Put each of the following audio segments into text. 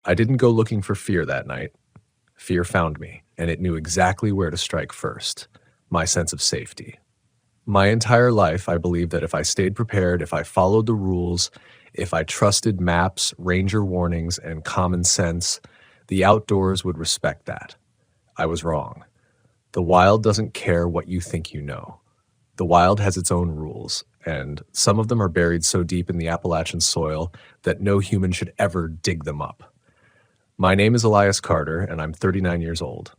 I didn't go looking for fear that night. Fear found me, and it knew exactly where to strike first: my sense of safety. My entire life, I believed that if I stayed prepared, if I followed the rules, if I trusted maps, ranger warnings, and common sense, the outdoors would respect that. I was wrong. The wild doesn't care what you think you know. The wild has its own rules, and some of them are buried so deep in the Appalachian soil that no human should ever dig them up. My name is Elias Carter, and I'm 39 years old.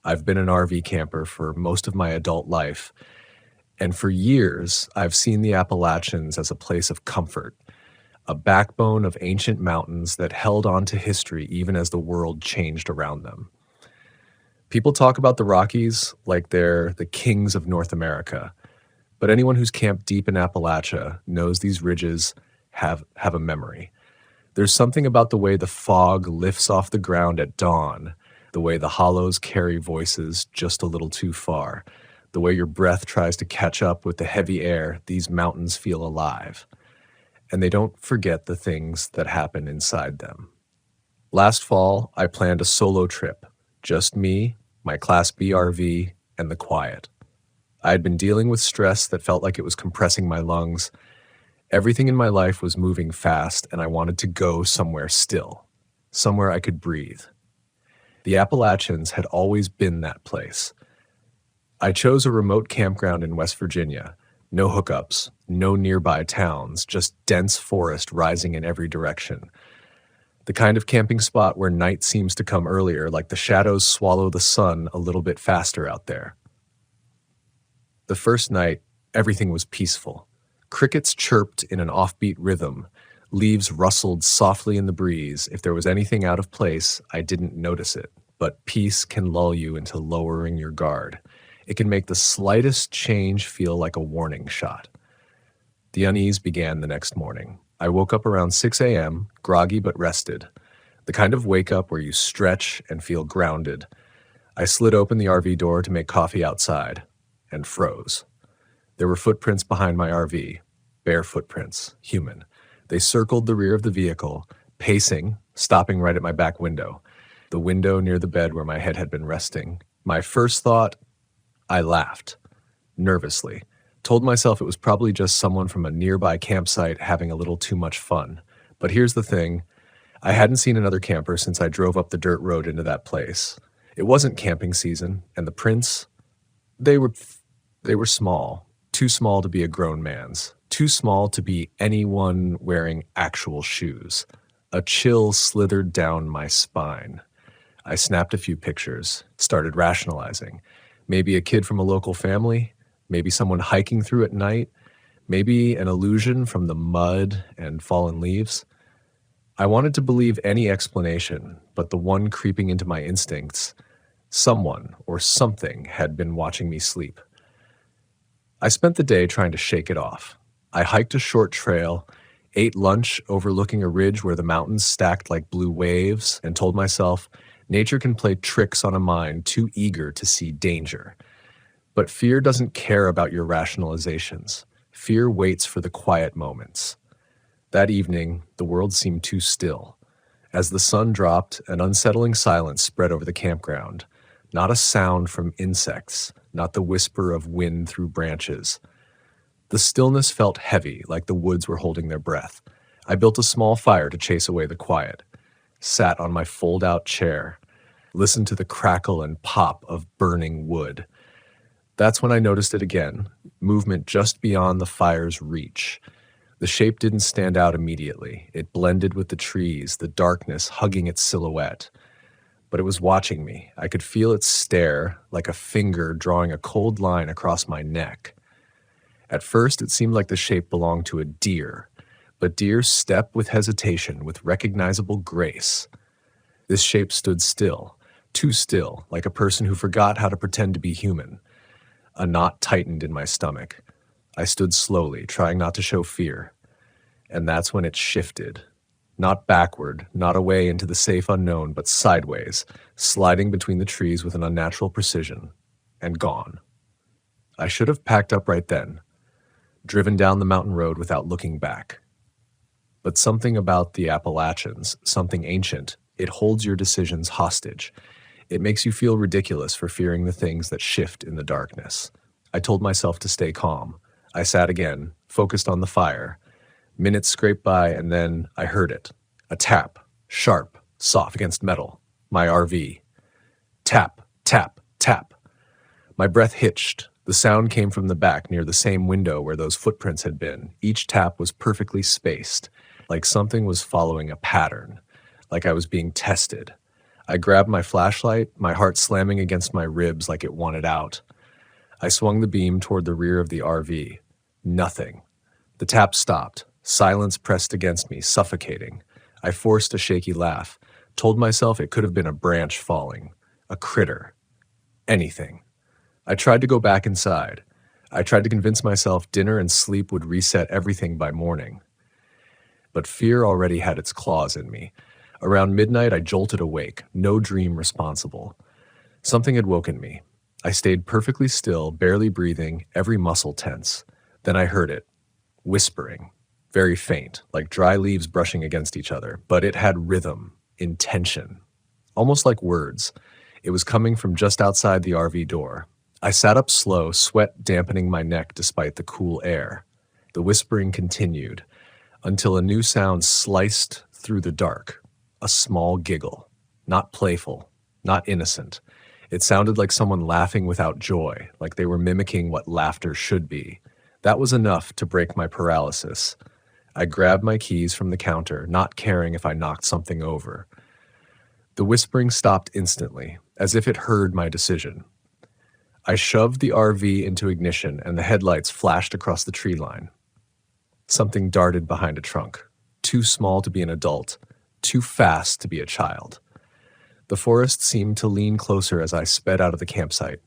I've been an RV camper for most of my adult life, and for years, I've seen the Appalachians as a place of comfort, a backbone of ancient mountains that held on to history even as the world changed around them. People talk about the Rockies like they're the kings of North America, but anyone who's camped deep in Appalachia knows these ridges have a memory. There's something about the way the fog lifts off the ground at dawn, the way the hollows carry voices just a little too far, the way your breath tries to catch up with the heavy air. These mountains feel alive, and they don't forget the things that happen inside them. Last fall, I planned a solo trip, just me, my Class B RV, and the quiet. I had been dealing with stress that felt like it was compressing my lungs. Everything in my life was moving fast, and I wanted to go somewhere still, somewhere I could breathe. The Appalachians had always been that place. I chose a remote campground in West Virginia. No hookups, no nearby towns, just dense forest rising in every direction. The kind of camping spot where night seems to come earlier, like the shadows swallow the sun a little bit faster out there. The first night, everything was peaceful. Crickets chirped in an offbeat rhythm. Leaves rustled softly in the breeze. If there was anything out of place, I didn't notice it. But peace can lull you into lowering your guard. It can make the slightest change feel like a warning shot. The unease began the next morning. I woke up around 6 a.m., groggy but rested. The kind of wake up where you stretch and feel grounded. I slid open the RV door to make coffee outside and froze. There were footprints behind my RV, bare footprints, human. They circled the rear of the vehicle, pacing, stopping right at my back window, the window near the bed where my head had been resting. My first thought, I laughed, nervously, told myself it was probably just someone from a nearby campsite having a little too much fun. But here's the thing, I hadn't seen another camper since I drove up the dirt road into that place. It wasn't camping season, and the prints, they were small. Too small to be a grown man's. Too small to be anyone wearing actual shoes. A chill slithered down my spine. I snapped a few pictures, started rationalizing. Maybe a kid from a local family, maybe someone hiking through at night, maybe an illusion from the mud and fallen leaves. I wanted to believe any explanation, but the one creeping into my instincts, someone or something had been watching me sleep. I spent the day trying to shake it off. I hiked a short trail, ate lunch overlooking a ridge where the mountains stacked like blue waves, and told myself, nature can play tricks on a mind too eager to see danger. But fear doesn't care about your rationalizations. Fear waits for the quiet moments. That evening, the world seemed too still. As the sun dropped, an unsettling silence spread over the campground. Not a sound from insects, not the whisper of wind through branches. The stillness felt heavy, like the woods were holding their breath. I built a small fire to chase away the quiet, sat on my fold-out chair, listened to the crackle and pop of burning wood. That's when I noticed it again, movement just beyond the fire's reach. The shape didn't stand out immediately. It blended with the trees, the darkness hugging its silhouette. But it was watching me. I could feel its stare, like a finger drawing a cold line across my neck. At first, it seemed like the shape belonged to a deer, but deer step with hesitation, with recognizable grace. This shape stood still, too still, like a person who forgot how to pretend to be human. A knot tightened in my stomach. I stood slowly, trying not to show fear. And that's when it shifted. Not backward, not away into the safe unknown, but sideways, sliding between the trees with an unnatural precision, and gone. I should have packed up right then, driven down the mountain road without looking back. But something about the Appalachians, something ancient, it holds your decisions hostage. It makes you feel ridiculous for fearing the things that shift in the darkness. I told myself to stay calm. I sat again, focused on the fire. Minutes scraped by, and then I heard it. A tap, sharp, soft against metal. My RV. Tap, tap, tap. My breath hitched. The sound came from the back near the same window where those footprints had been. Each tap was perfectly spaced, like something was following a pattern, like I was being tested. I grabbed my flashlight, my heart slamming against my ribs like it wanted out. I swung the beam toward the rear of the RV. Nothing. The tap stopped. Silence pressed against me, suffocating. I forced a shaky laugh, told myself it could have been a branch falling, a critter, anything. I tried to go back inside. I tried to convince myself dinner and sleep would reset everything by morning. But fear already had its claws in me. Around midnight, I jolted awake, no dream responsible. Something had woken me. I stayed perfectly still, barely breathing, every muscle tense. Then I heard it, whispering, very faint, like dry leaves brushing against each other, but it had rhythm, intention, almost like words. It was coming from just outside the RV door. I sat up slow, sweat dampening my neck despite the cool air. The whispering continued, until a new sound sliced through the dark, a small giggle, not playful, not innocent. It sounded like someone laughing without joy, like they were mimicking what laughter should be. That was enough to break my paralysis. I grabbed my keys from the counter, not caring if I knocked something over. The whispering stopped instantly, as if it heard my decision. I shoved the RV into ignition and the headlights flashed across the tree line. Something darted behind a trunk, too small to be an adult, too fast to be a child. The forest seemed to lean closer as I sped out of the campsite.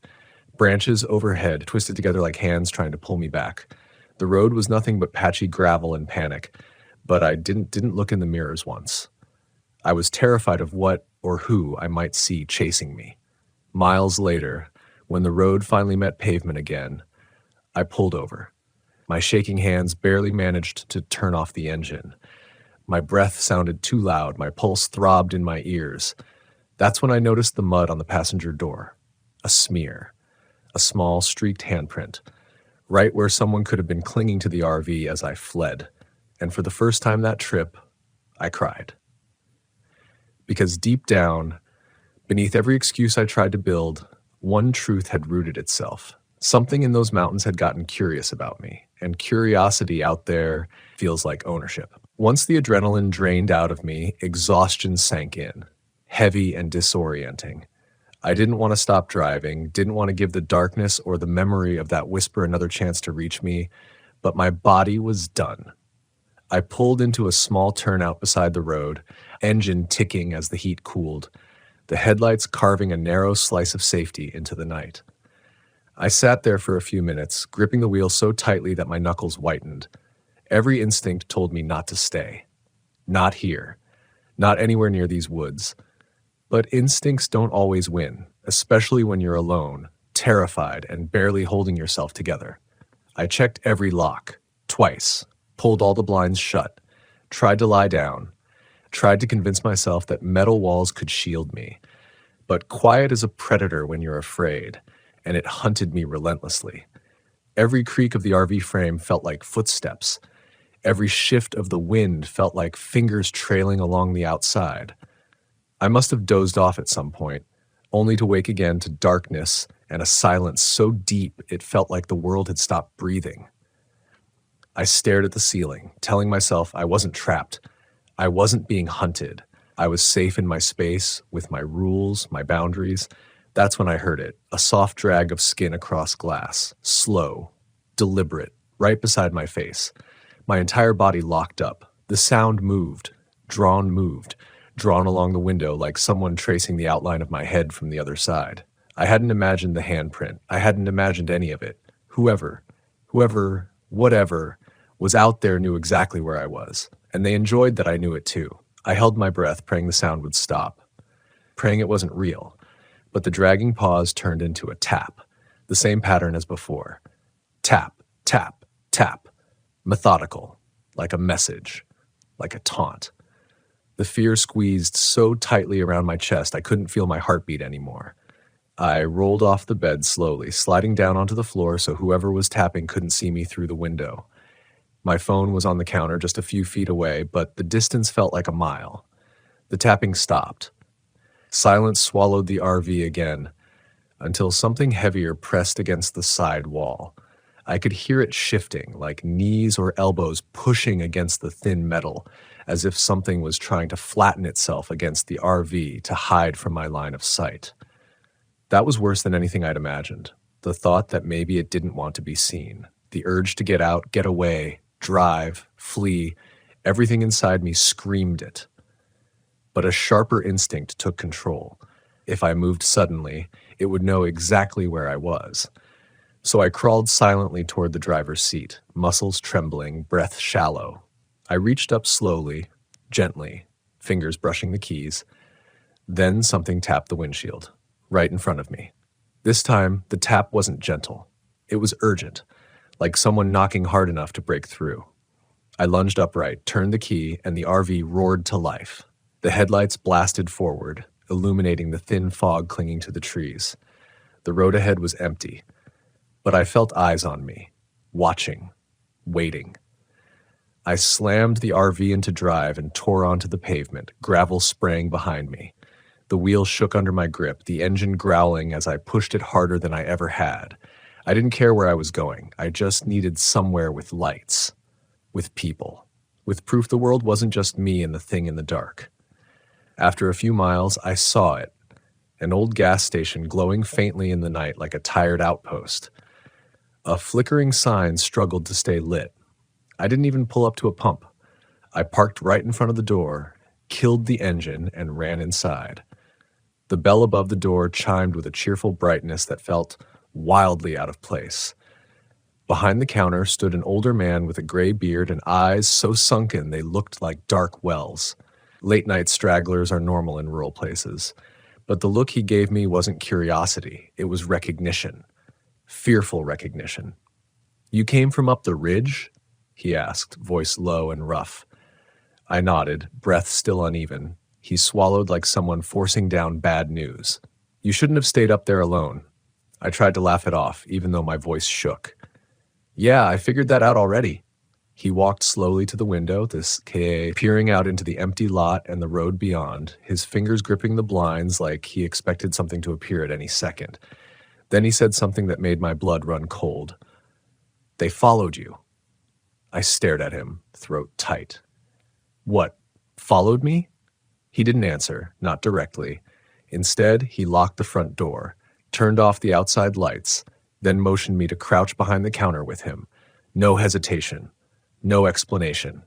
Branches overhead twisted together like hands trying to pull me back. The road was nothing but patchy gravel and panic, but I didn't look in the mirrors once. I was terrified of what or who I might see chasing me. Miles later, when the road finally met pavement again, I pulled over. My shaking hands barely managed to turn off the engine. My breath sounded too loud, my pulse throbbed in my ears. That's when I noticed the mud on the passenger door. A smear. A small streaked handprint. Right where someone could have been clinging to the RV as I fled. And for the first time that trip, I cried. Because deep down, beneath every excuse I tried to build, one truth had rooted itself. Something in those mountains had gotten curious about me, and curiosity out there feels like ownership. Once the adrenaline drained out of me, exhaustion sank in, heavy and disorienting. I didn't want to stop driving, didn't want to give the darkness or the memory of that whisper another chance to reach me, but my body was done. I pulled into a small turnout beside the road, engine ticking as the heat cooled, the headlights carving a narrow slice of safety into the night. I sat there for a few minutes, gripping the wheel so tightly that my knuckles whitened. Every instinct told me not to stay. Not here. Not anywhere near these woods. But instincts don't always win, especially when you're alone, terrified, and barely holding yourself together. I checked every lock, twice, pulled all the blinds shut, tried to lie down, tried to convince myself that metal walls could shield me. But quiet is a predator when you're afraid, and it hunted me relentlessly. Every creak of the RV frame felt like footsteps. Every shift of the wind felt like fingers trailing along the outside. I must have dozed off at some point, only to wake again to darkness and a silence so deep it felt like the world had stopped breathing. I stared at the ceiling, telling myself I wasn't trapped. I wasn't being hunted. I was safe in my space, with my rules, my boundaries. That's when I heard it, a soft drag of skin across glass, slow, deliberate, right beside my face. My entire body locked up. The sound moved, drawn along the window like someone tracing the outline of my head from the other side. I hadn't imagined the handprint. I hadn't imagined any of it. Whoever, whatever, was out there knew exactly where I was, and they enjoyed that I knew it too. I held my breath, praying the sound would stop, praying it wasn't real. But the dragging pause turned into a tap, the same pattern as before. Tap, tap, tap, methodical, like a message. like a taunt. The fear squeezed so tightly around my chest I couldn't feel my heartbeat anymore. I rolled off the bed slowly, sliding down onto the floor so whoever was tapping couldn't see me through the window. My phone was on the counter just a few feet away, but the distance felt like a mile. The tapping stopped. Silence swallowed the RV again, until something heavier pressed against the side wall. I could hear it shifting, like knees or elbows pushing against the thin metal, as if something was trying to flatten itself against the RV to hide from my line of sight. That was worse than anything I'd imagined. The thought that maybe it didn't want to be seen. The urge to get out, get away, drive, flee. Everything inside me screamed it. But a sharper instinct took control. If I moved suddenly, it would know exactly where I was. So I crawled silently toward the driver's seat, muscles trembling, breath shallow. I reached up slowly, gently, fingers brushing the keys. Then something tapped the windshield, right in front of me. This time, the tap wasn't gentle. It was urgent, like someone knocking hard enough to break through. I lunged upright, turned the key, and the RV roared to life. The headlights blasted forward, illuminating the thin fog clinging to the trees. The road ahead was empty, but I felt eyes on me, watching, waiting. I slammed the RV into drive and tore onto the pavement, gravel spraying behind me. The wheels shook under my grip, the engine growling as I pushed it harder than I ever had. I didn't care where I was going. I just needed somewhere with lights, with people, with proof the world wasn't just me and the thing in the dark. After a few miles, I saw it, an old gas station glowing faintly in the night like a tired outpost. A flickering sign struggled to stay lit. I didn't even pull up to a pump. I parked right in front of the door, killed the engine, and ran inside. The bell above the door chimed with a cheerful brightness that felt wildly out of place. Behind the counter stood an older man with a gray beard and eyes so sunken they looked like dark wells. Late-night stragglers are normal in rural places, but the look he gave me wasn't curiosity, it was recognition. Fearful recognition. "You came from up the ridge?" he asked, voice low and rough. I nodded, breath still uneven. He swallowed like someone forcing down bad news. "You shouldn't have stayed up there alone." I tried to laugh it off, even though my voice shook. "Yeah, I figured that out already." He walked slowly to the window, peering out into the empty lot and the road beyond, his fingers gripping the blinds like he expected something to appear at any second. Then he said something that made my blood run cold. "They followed you." I stared at him, throat tight. "What, followed me?" He didn't answer, not directly. Instead, he locked the front door, turned off the outside lights, then motioned me to crouch behind the counter with him. No hesitation, no explanation.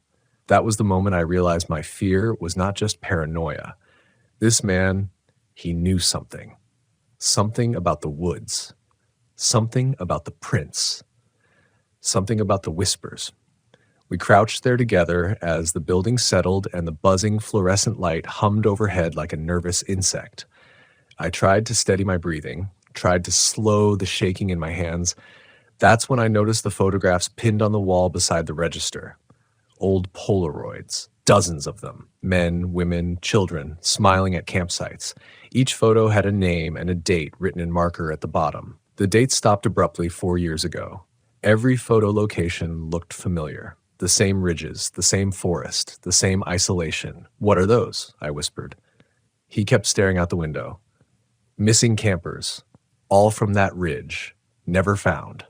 That was the moment I realized my fear was not just paranoia. This man, he knew something. Something about the woods. Something about the prince. Something about the whispers. We crouched there together as the building settled and the buzzing fluorescent light hummed overhead like a nervous insect. I tried to steady my breathing, tried to slow the shaking in my hands. That's when I noticed the photographs pinned on the wall beside the register. Old Polaroids, dozens of them, men, women, children, smiling at campsites. Each photo had a name and a date written in marker at the bottom. The date stopped abruptly 4 years ago. Every photo location looked familiar. The same ridges, the same forest, the same isolation. "What are those?" I whispered. He kept staring out the window. "Missing campers, all from that ridge, never found."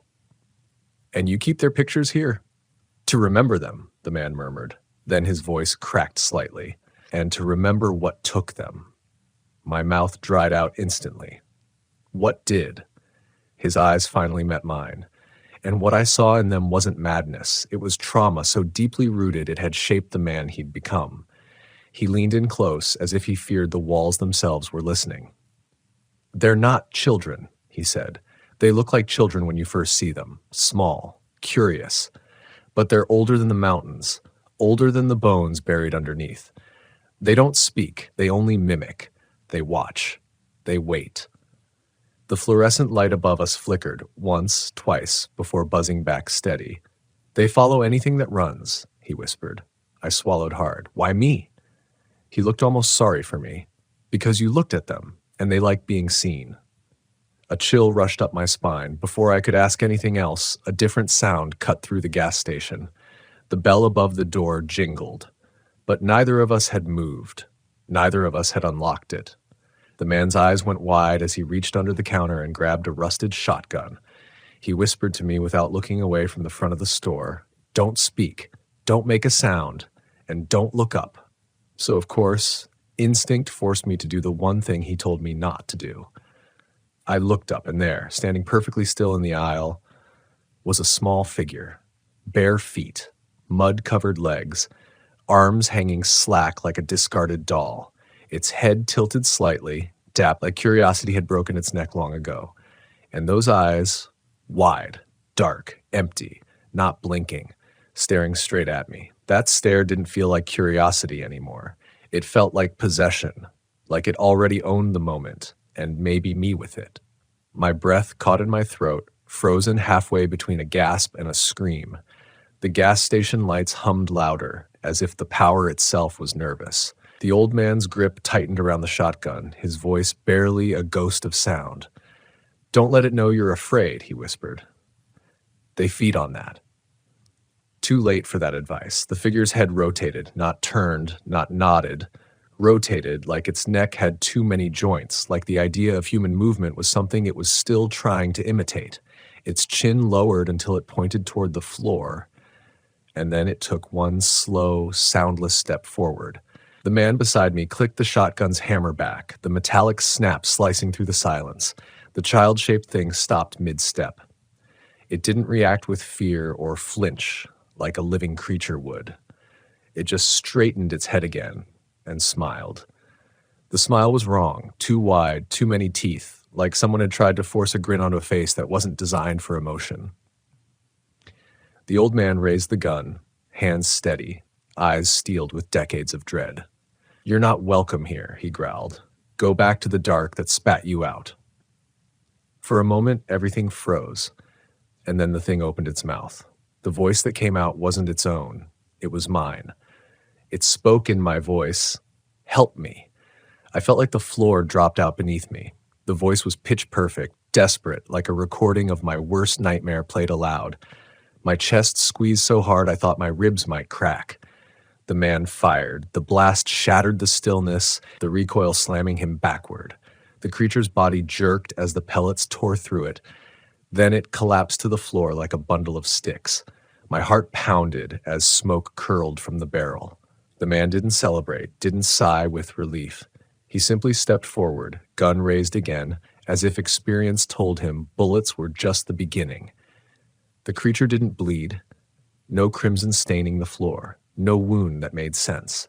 "And you keep their pictures here?" "To remember them," the man murmured. Then his voice cracked slightly. "And to remember what took them." My mouth dried out instantly. What did? His eyes finally met mine. And what I saw in them wasn't madness. It was trauma so deeply rooted it had shaped the man he'd become. He leaned in close, as if he feared the walls themselves were listening. "They're not children," he said. "They look like children when you first see them. Small, curious. But they're older than the mountains, older than the bones buried underneath. They don't speak, they only mimic. They watch. They wait." The fluorescent light above us flickered, once, twice, before buzzing back steady. "They follow anything that runs," he whispered. I swallowed hard. Why me? He looked almost sorry for me. Because you looked at them, and they like being seen. A chill rushed up my spine. Before I could ask anything else, a different sound cut through the gas station. The bell above the door jingled. But neither of us had moved. Neither of us had unlocked it. The man's eyes went wide as he reached under the counter and grabbed a rusted shotgun. He whispered to me without looking away from the front of the store, "Don't speak, don't make a sound, and don't look up." So, of course, instinct forced me to do the one thing he told me not to do. I looked up, and there, standing perfectly still in the aisle, was a small figure. Bare feet, mud-covered legs, arms hanging slack like a discarded doll, its head tilted slightly, dapped like curiosity had broken its neck long ago. And those eyes, wide, dark, empty, not blinking, staring straight at me. That stare didn't feel like curiosity anymore. It felt like possession, like it already owned the moment, and maybe me with it. My breath caught in my throat, frozen halfway between a gasp and a scream. The gas station lights hummed louder, as if the power itself was nervous. The old man's grip tightened around the shotgun, his voice barely a ghost of sound. "Don't let it know you're afraid," he whispered. "They feed on that." Too late for that advice. The figure's head rotated, not turned, not nodded. Rotated like its neck had too many joints, like the idea of human movement was something it was still trying to imitate. Its chin lowered until it pointed toward the floor, and then it took one slow, soundless step forward. The man beside me clicked the shotgun's hammer back, the metallic snap slicing through the silence. The child-shaped thing stopped mid-step. It didn't react with fear or flinch like a living creature would. It just straightened its head again and smiled. The smile was wrong, too wide, too many teeth, like someone had tried to force a grin onto a face that wasn't designed for emotion. The old man raised the gun, hands steady, eyes steeled with decades of dread. "You're not welcome here," he growled. "Go back to the dark that spat you out." For a moment, everything froze, and then the thing opened its mouth. The voice that came out wasn't its own. It was mine. It spoke in my voice, "Help me." I felt like the floor dropped out beneath me. The voice was pitch perfect, desperate, like a recording of my worst nightmare played aloud. My chest squeezed so hard I thought my ribs might crack. The man fired. The blast shattered the stillness, the recoil slamming him backward. The creature's body jerked as the pellets tore through it. Then it collapsed to the floor like a bundle of sticks. My heart pounded as smoke curled from the barrel. The man didn't celebrate, didn't sigh with relief. He simply stepped forward, gun raised again, as if experience told him bullets were just the beginning. The creature didn't bleed. No crimson staining the floor. No wound that made sense.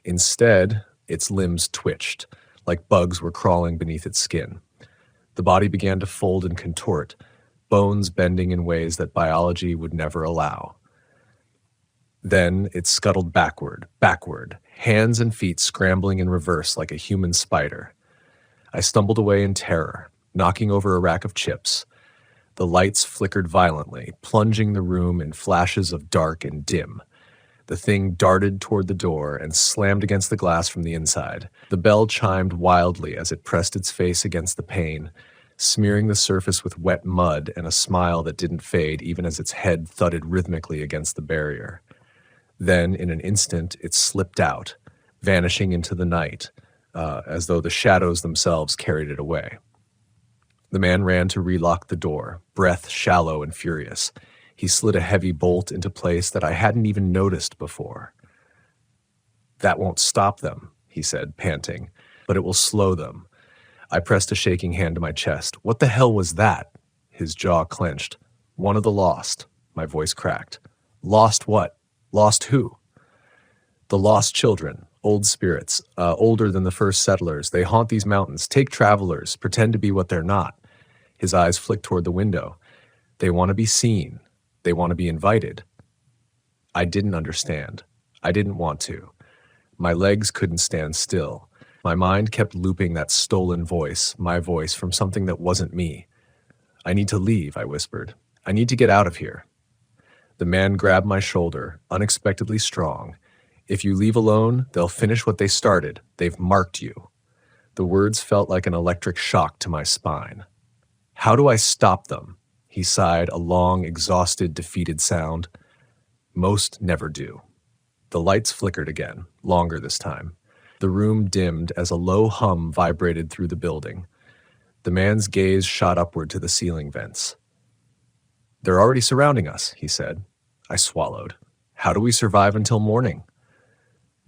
Instead, its limbs twitched, like bugs were crawling beneath its skin. The body began to fold and contort, bones bending in ways that biology would never allow. Then it scuttled backward, hands and feet scrambling in reverse like a human spider. I stumbled away in terror, knocking over a rack of chips. The lights flickered violently, plunging the room in flashes of dark and dim. The thing darted toward the door and slammed against the glass from the inside. The bell chimed wildly as it pressed its face against the pane, smearing the surface with wet mud and a smile that didn't fade even as its head thudded rhythmically against the barrier. Then, in an instant, it slipped out, vanishing into the night, as though the shadows themselves carried it away. The man ran to relock the door, breath shallow and furious. He slid a heavy bolt into place that I hadn't even noticed before. "That won't stop them," he said, panting, "but it will slow them." I pressed a shaking hand to my chest. "What the hell was that?" His jaw clenched. "One of the lost." My voice cracked. "Lost what? Lost who?" "The lost children, old spirits, older than the first settlers. They haunt these mountains, take travelers, pretend to be what they're not." His eyes flicked toward the window. "They want to be seen. They want to be invited." I didn't understand. I didn't want to. My legs couldn't stand still. My mind kept looping that stolen voice, my voice, from something that wasn't me. "I need to leave," I whispered. "I need to get out of here." The man grabbed my shoulder, unexpectedly strong. If you leave alone, they'll finish what they started. They've marked you. The words felt like an electric shock to my spine. How do I stop them? He sighed, a long, exhausted, defeated sound. Most never do. The lights flickered again, longer this time. The room dimmed as a low hum vibrated through the building. The man's gaze shot upward to the ceiling vents. They're already surrounding us, he said. I swallowed. How do we survive until morning?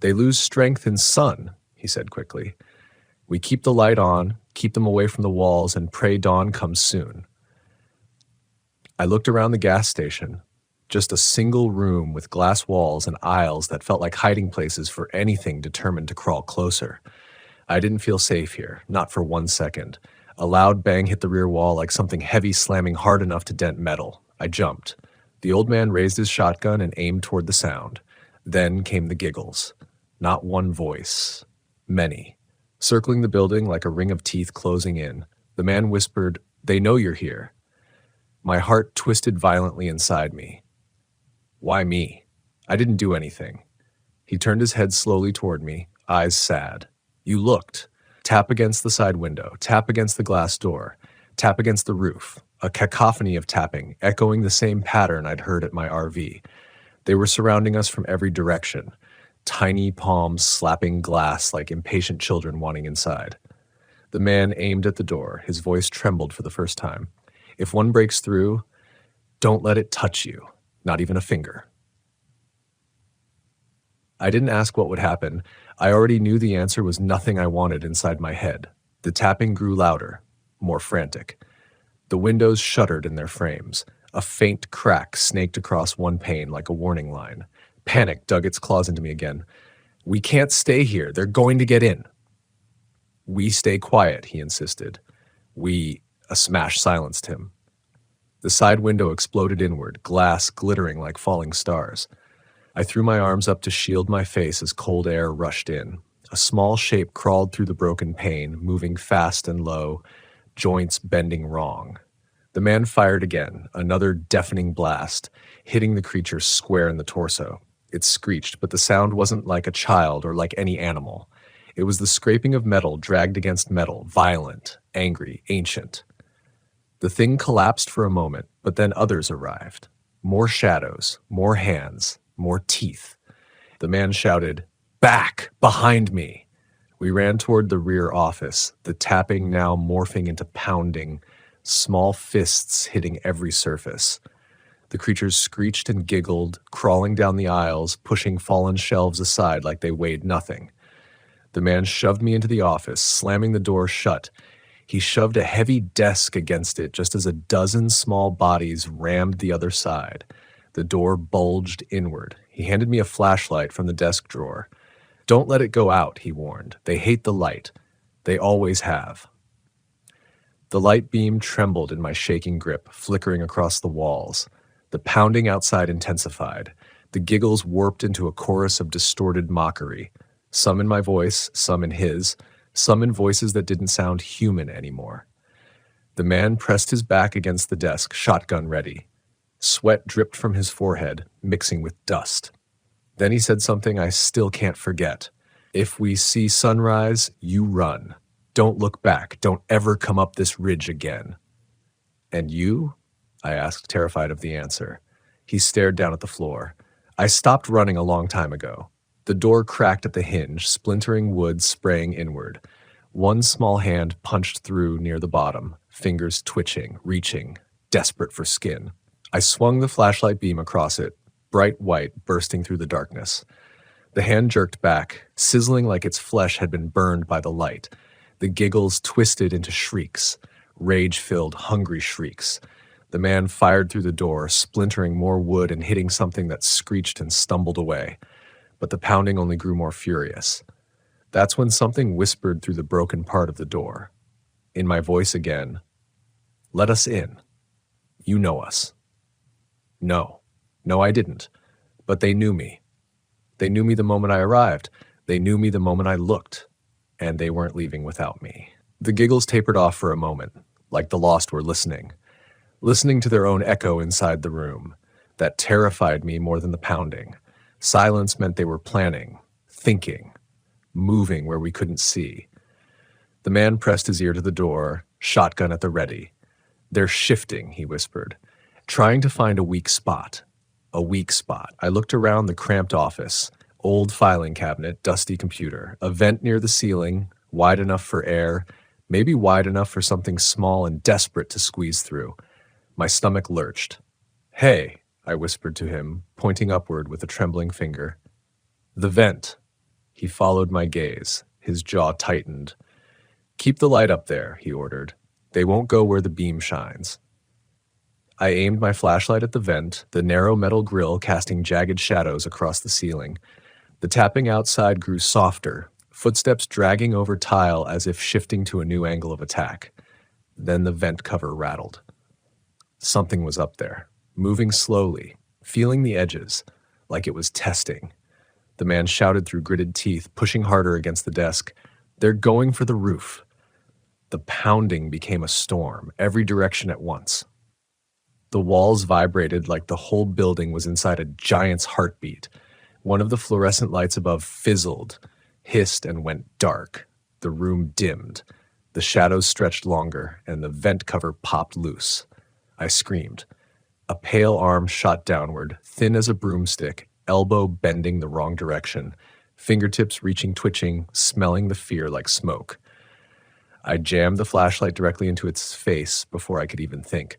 They lose strength in sun, he said quickly. We keep the light on, keep them away from the walls, and pray dawn comes soon. I looked around the gas station. Just a single room with glass walls and aisles that felt like hiding places for anything determined to crawl closer. I didn't feel safe here, not for 1 second. A loud bang hit the rear wall like something heavy slamming hard enough to dent metal. I jumped. The old man raised his shotgun and aimed toward the sound. Then came the giggles. Not one voice. Many. Circling the building like a ring of teeth closing in, the man whispered, "They know you're here." My heart twisted violently inside me. Why me? I didn't do anything. He turned his head slowly toward me, eyes sad. You looked. Tap against the side window, tap against the glass door, tap against the roof. A cacophony of tapping, echoing the same pattern I'd heard at my RV. They were surrounding us from every direction. Tiny palms slapping glass like impatient children wanting inside. The man aimed at the door. His voice trembled for the first time. If one breaks through, don't let it touch you. Not even a finger. I didn't ask what would happen. I already knew the answer was nothing I wanted inside my head. The tapping grew louder, more frantic. The windows shuddered in their frames. A faint crack snaked across one pane like a warning line. Panic dug its claws into me again. We can't stay here. They're going to get in. We stay quiet, he insisted. A smash silenced him. The side window exploded inward, glass glittering like falling stars. I threw my arms up to shield my face as cold air rushed in. A small shape crawled through the broken pane, moving fast and low, joints bending wrong. The man fired again, another deafening blast, hitting the creature square in the torso. It screeched, but the sound wasn't like a child or like any animal. It was the scraping of metal dragged against metal, violent, angry, ancient. The thing collapsed for a moment, but then others arrived. More shadows, more hands, more teeth. The man shouted, "Back! Behind me!" We ran toward the rear office, the tapping now morphing into pounding, small fists hitting every surface. The creatures screeched and giggled, crawling down the aisles, pushing fallen shelves aside like they weighed nothing. The man shoved me into the office, slamming the door shut. He shoved a heavy desk against it just as a dozen small bodies rammed the other side. The door bulged inward. He handed me a flashlight from the desk drawer. Don't let it go out, he warned. They hate the light. They always have. The light beam trembled in my shaking grip, flickering across the walls. The pounding outside intensified. The giggles warped into a chorus of distorted mockery. Some in my voice, some in his, some in voices that didn't sound human anymore. The man pressed his back against the desk, shotgun ready. Sweat dripped from his forehead, mixing with dust. Then he said something I still can't forget. If we see sunrise, you run. Don't look back. Don't ever come up this ridge again. And you? I asked, terrified of the answer. He stared down at the floor. I stopped running a long time ago. The door cracked at the hinge, splintering wood spraying inward. One small hand punched through near the bottom, fingers twitching, reaching, desperate for skin. I swung the flashlight beam across it, bright white bursting through the darkness. The hand jerked back, sizzling like its flesh had been burned by the light. The giggles twisted into shrieks, rage-filled, hungry shrieks. The man fired through the door, splintering more wood and hitting something that screeched and stumbled away. But the pounding only grew more furious. That's when something whispered through the broken part of the door. In my voice again, "Let us in. You know us." No, I didn't. But they knew me. They knew me the moment I arrived. They knew me the moment I looked. And they weren't leaving without me. The giggles tapered off for a moment, like the lost were listening to their own echo inside the room. That terrified me more than the pounding. Silence meant they were planning, thinking, moving where we couldn't see. The man pressed his ear to the door, shotgun at the ready. "They're shifting," he whispered, trying to find a weak spot. A weak spot. I looked around the cramped office. Old filing cabinet, dusty computer, a vent near the ceiling, wide enough for air, maybe wide enough for something small and desperate to squeeze through. My stomach lurched. "Hey," I whispered to him, pointing upward with a trembling finger. "The vent." He followed my gaze. His jaw tightened. "Keep the light up there," he ordered. "They won't go where the beam shines." I aimed my flashlight at the vent, the narrow metal grill casting jagged shadows across the ceiling. The tapping outside grew softer, footsteps dragging over tile as if shifting to a new angle of attack. Then the vent cover rattled. Something was up there, moving slowly, feeling the edges, like it was testing. The man shouted through gritted teeth, pushing harder against the desk. "They're going for the roof." The pounding became a storm, every direction at once. The walls vibrated like the whole building was inside a giant's heartbeat. One of the fluorescent lights above fizzled, hissed, and went dark. The room dimmed. The shadows stretched longer, and the vent cover popped loose. I screamed. A pale arm shot downward, thin as a broomstick, elbow bending the wrong direction, fingertips reaching, twitching, smelling the fear like smoke. I jammed the flashlight directly into its face before I could even think.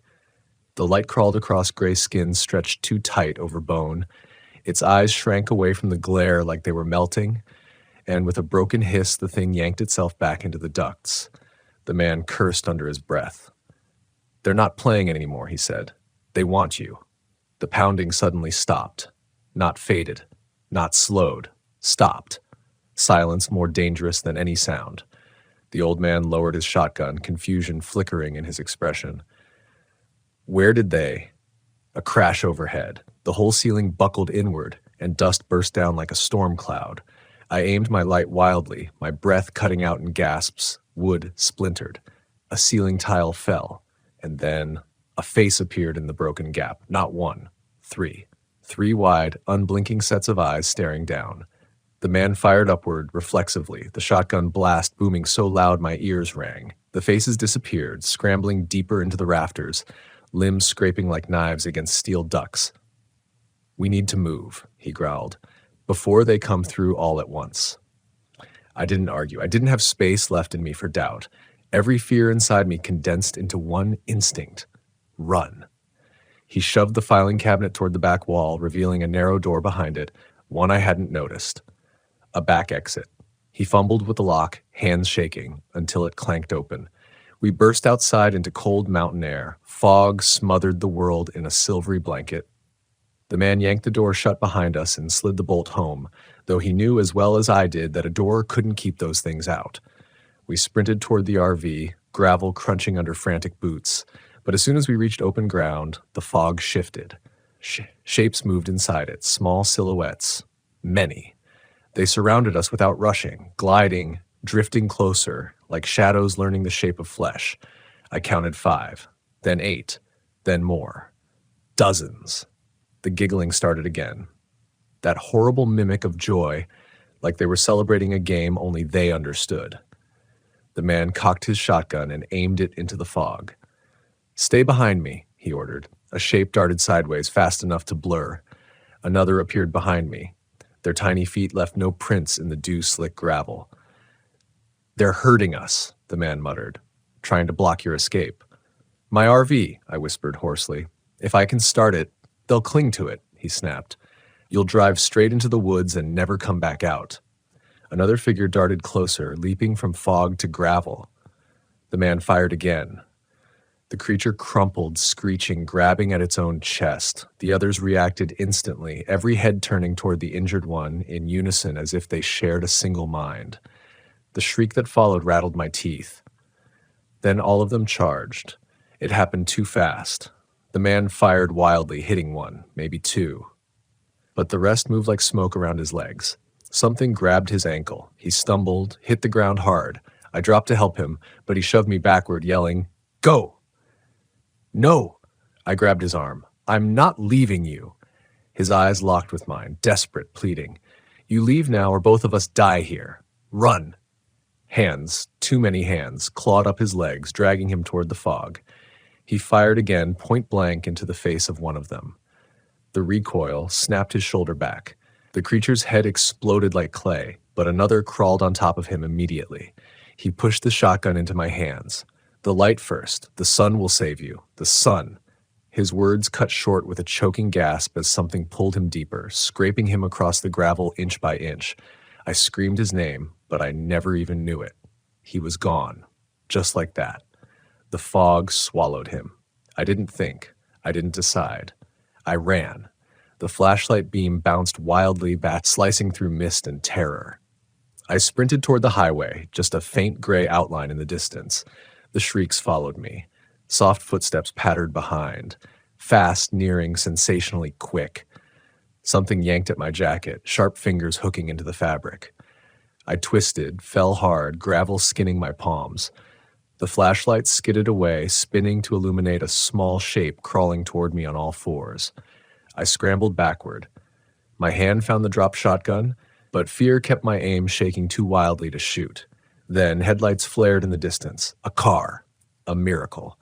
The light crawled across gray skin stretched too tight over bone. Its eyes shrank away from the glare like they were melting, and with a broken hiss, the thing yanked itself back into the ducts. The man cursed under his breath. "They're not playing anymore," he said. "They want you." The pounding suddenly stopped. Not faded. Not slowed. Stopped. Silence more dangerous than any sound. The old man lowered his shotgun, confusion flickering in his expression. Where did they? A crash overhead. The whole ceiling buckled inward, and dust burst down like a storm cloud. I aimed my light wildly, my breath cutting out in gasps. Wood splintered. A ceiling tile fell. And then a face appeared in the broken gap. Not one. Three. Three wide, unblinking sets of eyes staring down. The man fired upward, reflexively, the shotgun blast booming so loud my ears rang. The faces disappeared, scrambling deeper into the rafters, limbs scraping like knives against steel ducts. "We need to move," he growled, "before they come through all at once." I didn't argue. I didn't have space left in me for doubt. Every fear inside me condensed into one instinct. Run. He shoved the filing cabinet toward the back wall, revealing a narrow door behind it, one I hadn't noticed. A back exit. He fumbled with the lock, hands shaking, until it clanked open. We burst outside into cold mountain air. Fog smothered the world in a silvery blanket. The man yanked the door shut behind us and slid the bolt home, though he knew as well as I did that a door couldn't keep those things out. We sprinted toward the RV, gravel crunching under frantic boots. But as soon as we reached open ground, the fog shifted. Shapes moved inside it, small silhouettes. Many. They surrounded us without rushing, gliding, drifting closer, like shadows learning the shape of flesh. I counted 5, then 8, then more. Dozens. The giggling started again. That horrible mimic of joy, like they were celebrating a game only they understood. The man cocked his shotgun and aimed it into the fog. "Stay behind me," he ordered. A shape darted sideways, fast enough to blur. Another appeared behind me. Their tiny feet left no prints in the dew-slick gravel. "They're hurting us," the man muttered, "trying to block your escape." "My RV," I whispered hoarsely. "If I can start it, they'll cling to it," he snapped. "You'll drive straight into the woods and never come back out." Another figure darted closer, leaping from fog to gravel. The man fired again. The creature crumpled, screeching, grabbing at its own chest. The others reacted instantly, every head turning toward the injured one in unison as if they shared a single mind. The shriek that followed rattled my teeth. Then all of them charged. It happened too fast. The man fired wildly, hitting one, maybe two. But the rest moved like smoke around his legs. Something grabbed his ankle. He stumbled, hit the ground hard. I dropped to help him, but he shoved me backward, yelling, "Go!" "No!" I grabbed his arm. "I'm not leaving you." His eyes locked with mine, desperate, pleading. You leave now or both of us die here. Run! Hands, too many hands, clawed up his legs, dragging him toward the fog. He fired again, point blank into the face of one of them. The recoil snapped his shoulder back. The creature's head exploded like clay, but another crawled on top of him immediately. He pushed the shotgun into my hands. The light first. The sun will save you. The sun. His words cut short with a choking gasp as something pulled him deeper, scraping him across the gravel inch by inch. I screamed his name, but I never even knew it. He was gone. Just like that. The fog swallowed him. I didn't think. I didn't decide. I ran. The flashlight beam bounced wildly back, slicing through mist and terror. I sprinted toward the highway, just a faint gray outline in the distance. The shrieks followed me. Soft footsteps pattered behind. Fast, nearing, sensationally quick. Something yanked at my jacket, sharp fingers hooking into the fabric. I twisted, fell hard, gravel skinning my palms. The flashlight skidded away, spinning to illuminate a small shape crawling toward me on all fours. I scrambled backward. My hand found the dropped shotgun, but fear kept my aim shaking too wildly to shoot. Then headlights flared in the distance. A car. A miracle.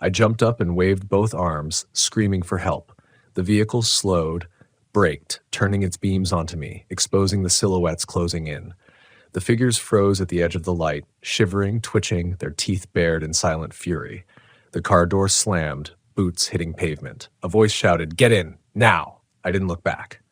I jumped up and waved both arms, screaming for help. The vehicle slowed, braked, turning its beams onto me, exposing the silhouettes closing in. The figures froze at the edge of the light, shivering, twitching, their teeth bared in silent fury. The car door slammed, boots hitting pavement. A voice shouted, "Get in, now!" I didn't look back.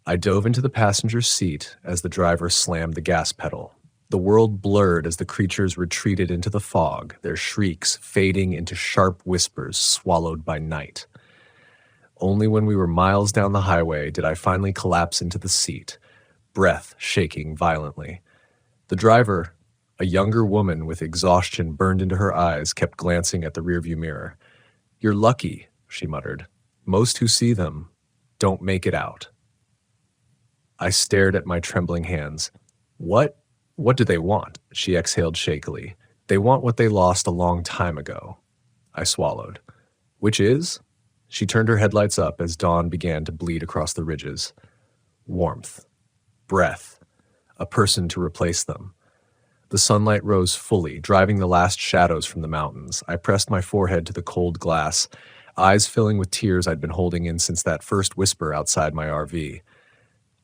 I dove into the passenger seat as the driver slammed the gas pedal. The world blurred as the creatures retreated into the fog, their shrieks fading into sharp whispers swallowed by night. Only when we were miles down the highway did I finally collapse into the seat, breath shaking violently. The driver, a younger woman with exhaustion burned into her eyes, kept glancing at the rearview mirror. "You're lucky," she muttered. "Most who see them don't make it out." I stared at my trembling hands. What do they want?" She exhaled shakily. "They want what they lost a long time ago." I swallowed. "Which is?" She turned her headlights up as dawn began to bleed across the ridges. Warmth. Breath. A person to replace them. The sunlight rose fully, driving the last shadows from the mountains. I pressed my forehead to the cold glass, eyes filling with tears I'd been holding in since that first whisper outside my RV.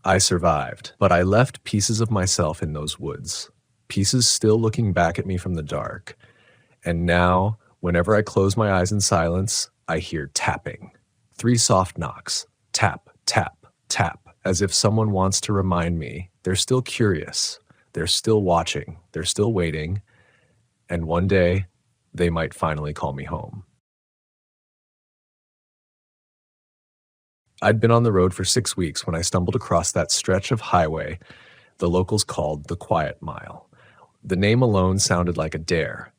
I survived, but I left pieces of myself in those woods, pieces still looking back at me from the dark. And now, whenever I close my eyes in silence, I hear tapping. 3 soft knocks. Tap, tap, tap, as if someone wants to remind me they're still curious, they're still watching, they're still waiting, and one day they might finally call me home. I'd been on the road for 6 weeks when I stumbled across that stretch of highway the locals called the Quiet Mile. The name alone sounded like a dare,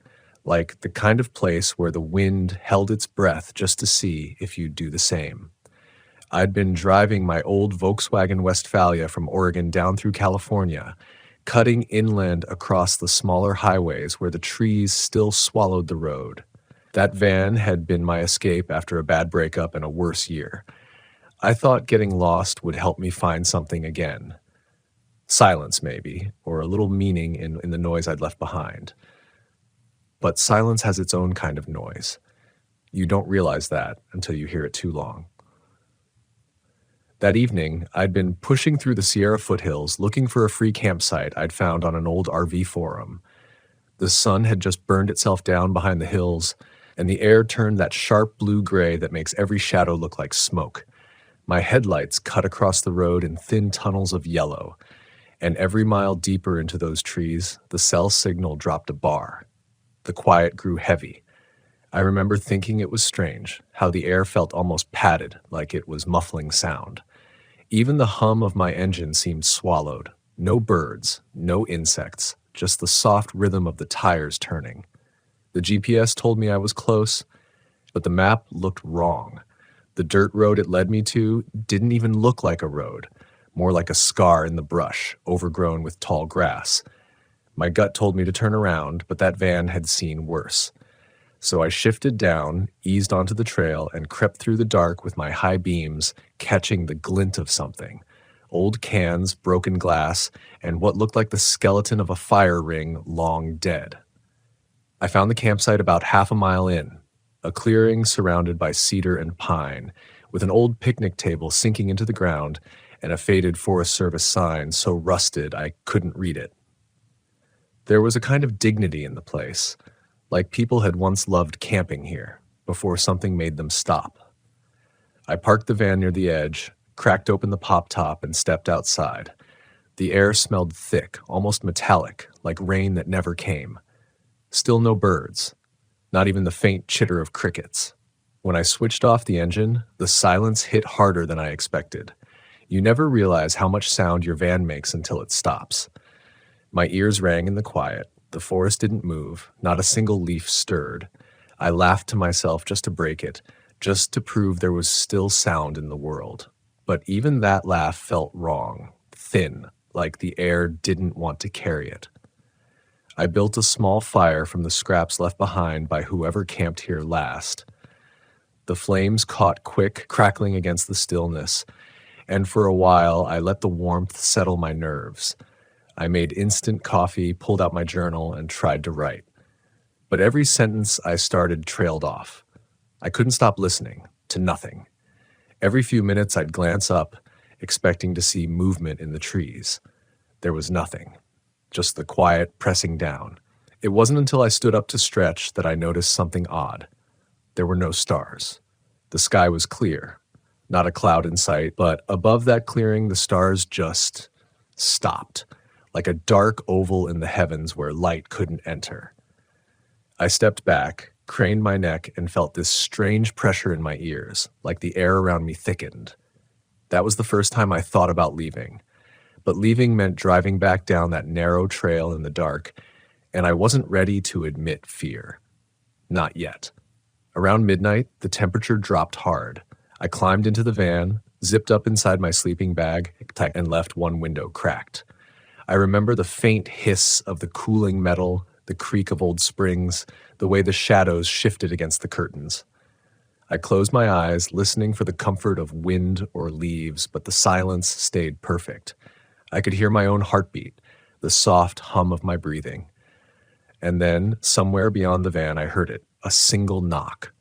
like the kind of place where the wind held its breath just to see if you'd do the same. I'd been driving my old Volkswagen Westphalia from Oregon down through California, cutting inland across the smaller highways where the trees still swallowed the road. That van had been my escape after a bad breakup and a worse year. I thought getting lost would help me find something again. Silence, maybe, or a little meaning in the noise I'd left behind. But silence has its own kind of noise. You don't realize that until you hear it too long. That evening, I'd been pushing through the Sierra foothills looking for a free campsite I'd found on an old RV forum. The sun had just burned itself down behind the hills, and the air turned that sharp blue-gray that makes every shadow look like smoke. My headlights cut across the road in thin tunnels of yellow, and every mile deeper into those trees, the cell signal dropped a bar. The quiet grew heavy. I remember thinking it was strange, how the air felt almost padded, like it was muffling sound. Even the hum of my engine seemed swallowed. No birds, no insects, just the soft rhythm of the tires turning. The GPS told me I was close, but the map looked wrong. The dirt road it led me to didn't even look like a road, more like a scar in the brush, overgrown with tall grass. My gut told me to turn around, but that van had seen worse. So I shifted down, eased onto the trail, and crept through the dark with my high beams catching the glint of something. Old cans, broken glass, and what looked like the skeleton of a fire ring long dead. I found the campsite about half a mile in, a clearing surrounded by cedar and pine, with an old picnic table sinking into the ground and a faded Forest Service sign so rusted I couldn't read it. There was a kind of dignity in the place, like people had once loved camping here, before something made them stop. I parked the van near the edge, cracked open the pop top, and stepped outside. The air smelled thick, almost metallic, like rain that never came. Still no birds, not even the faint chitter of crickets. When I switched off the engine, the silence hit harder than I expected. You never realize how much sound your van makes until it stops. My ears rang in the quiet. The forest didn't move. Not a single leaf stirred. I laughed to myself just to break it, just to prove there was still sound in the world. But even that laugh felt wrong, thin, like the air didn't want to carry it. I built a small fire from the scraps left behind by whoever camped here last. The flames caught quick, crackling against the stillness, and for a while I let the warmth settle my nerves. I made instant coffee, pulled out my journal, and tried to write. But every sentence I started trailed off. I couldn't stop listening, to nothing. Every few minutes I'd glance up, expecting to see movement in the trees. There was nothing, just the quiet pressing down. It wasn't until I stood up to stretch that I noticed something odd. There were no stars. The sky was clear, not a cloud in sight, but above that clearing the stars just stopped, like a dark oval in the heavens where light couldn't enter. I stepped back, craned my neck, and felt this strange pressure in my ears, like the air around me thickened. That was the first time I thought about leaving. But leaving meant driving back down that narrow trail in the dark, and I wasn't ready to admit fear. Not yet. Around midnight, the temperature dropped hard. I climbed into the van, zipped up inside my sleeping bag, and left one window cracked. I remember the faint hiss of the cooling metal, the creak of old springs, the way the shadows shifted against the curtains. I closed my eyes, listening for the comfort of wind or leaves, but the silence stayed perfect. I could hear my own heartbeat, the soft hum of my breathing. And then, somewhere beyond the van, I heard it, a single knock.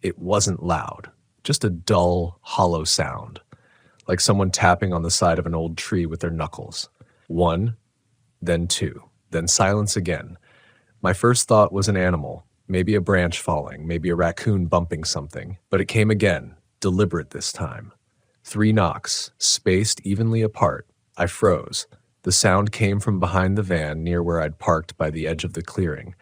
It wasn't loud, just a dull, hollow sound, like someone tapping on the side of an old tree with their knuckles. One, then two, then silence again. My first thought was an animal, maybe a branch falling, maybe a raccoon bumping something, but it came again, deliberate this time. 3 knocks, spaced evenly apart. I froze. The sound came from behind the van near where I'd parked by the edge of the clearing.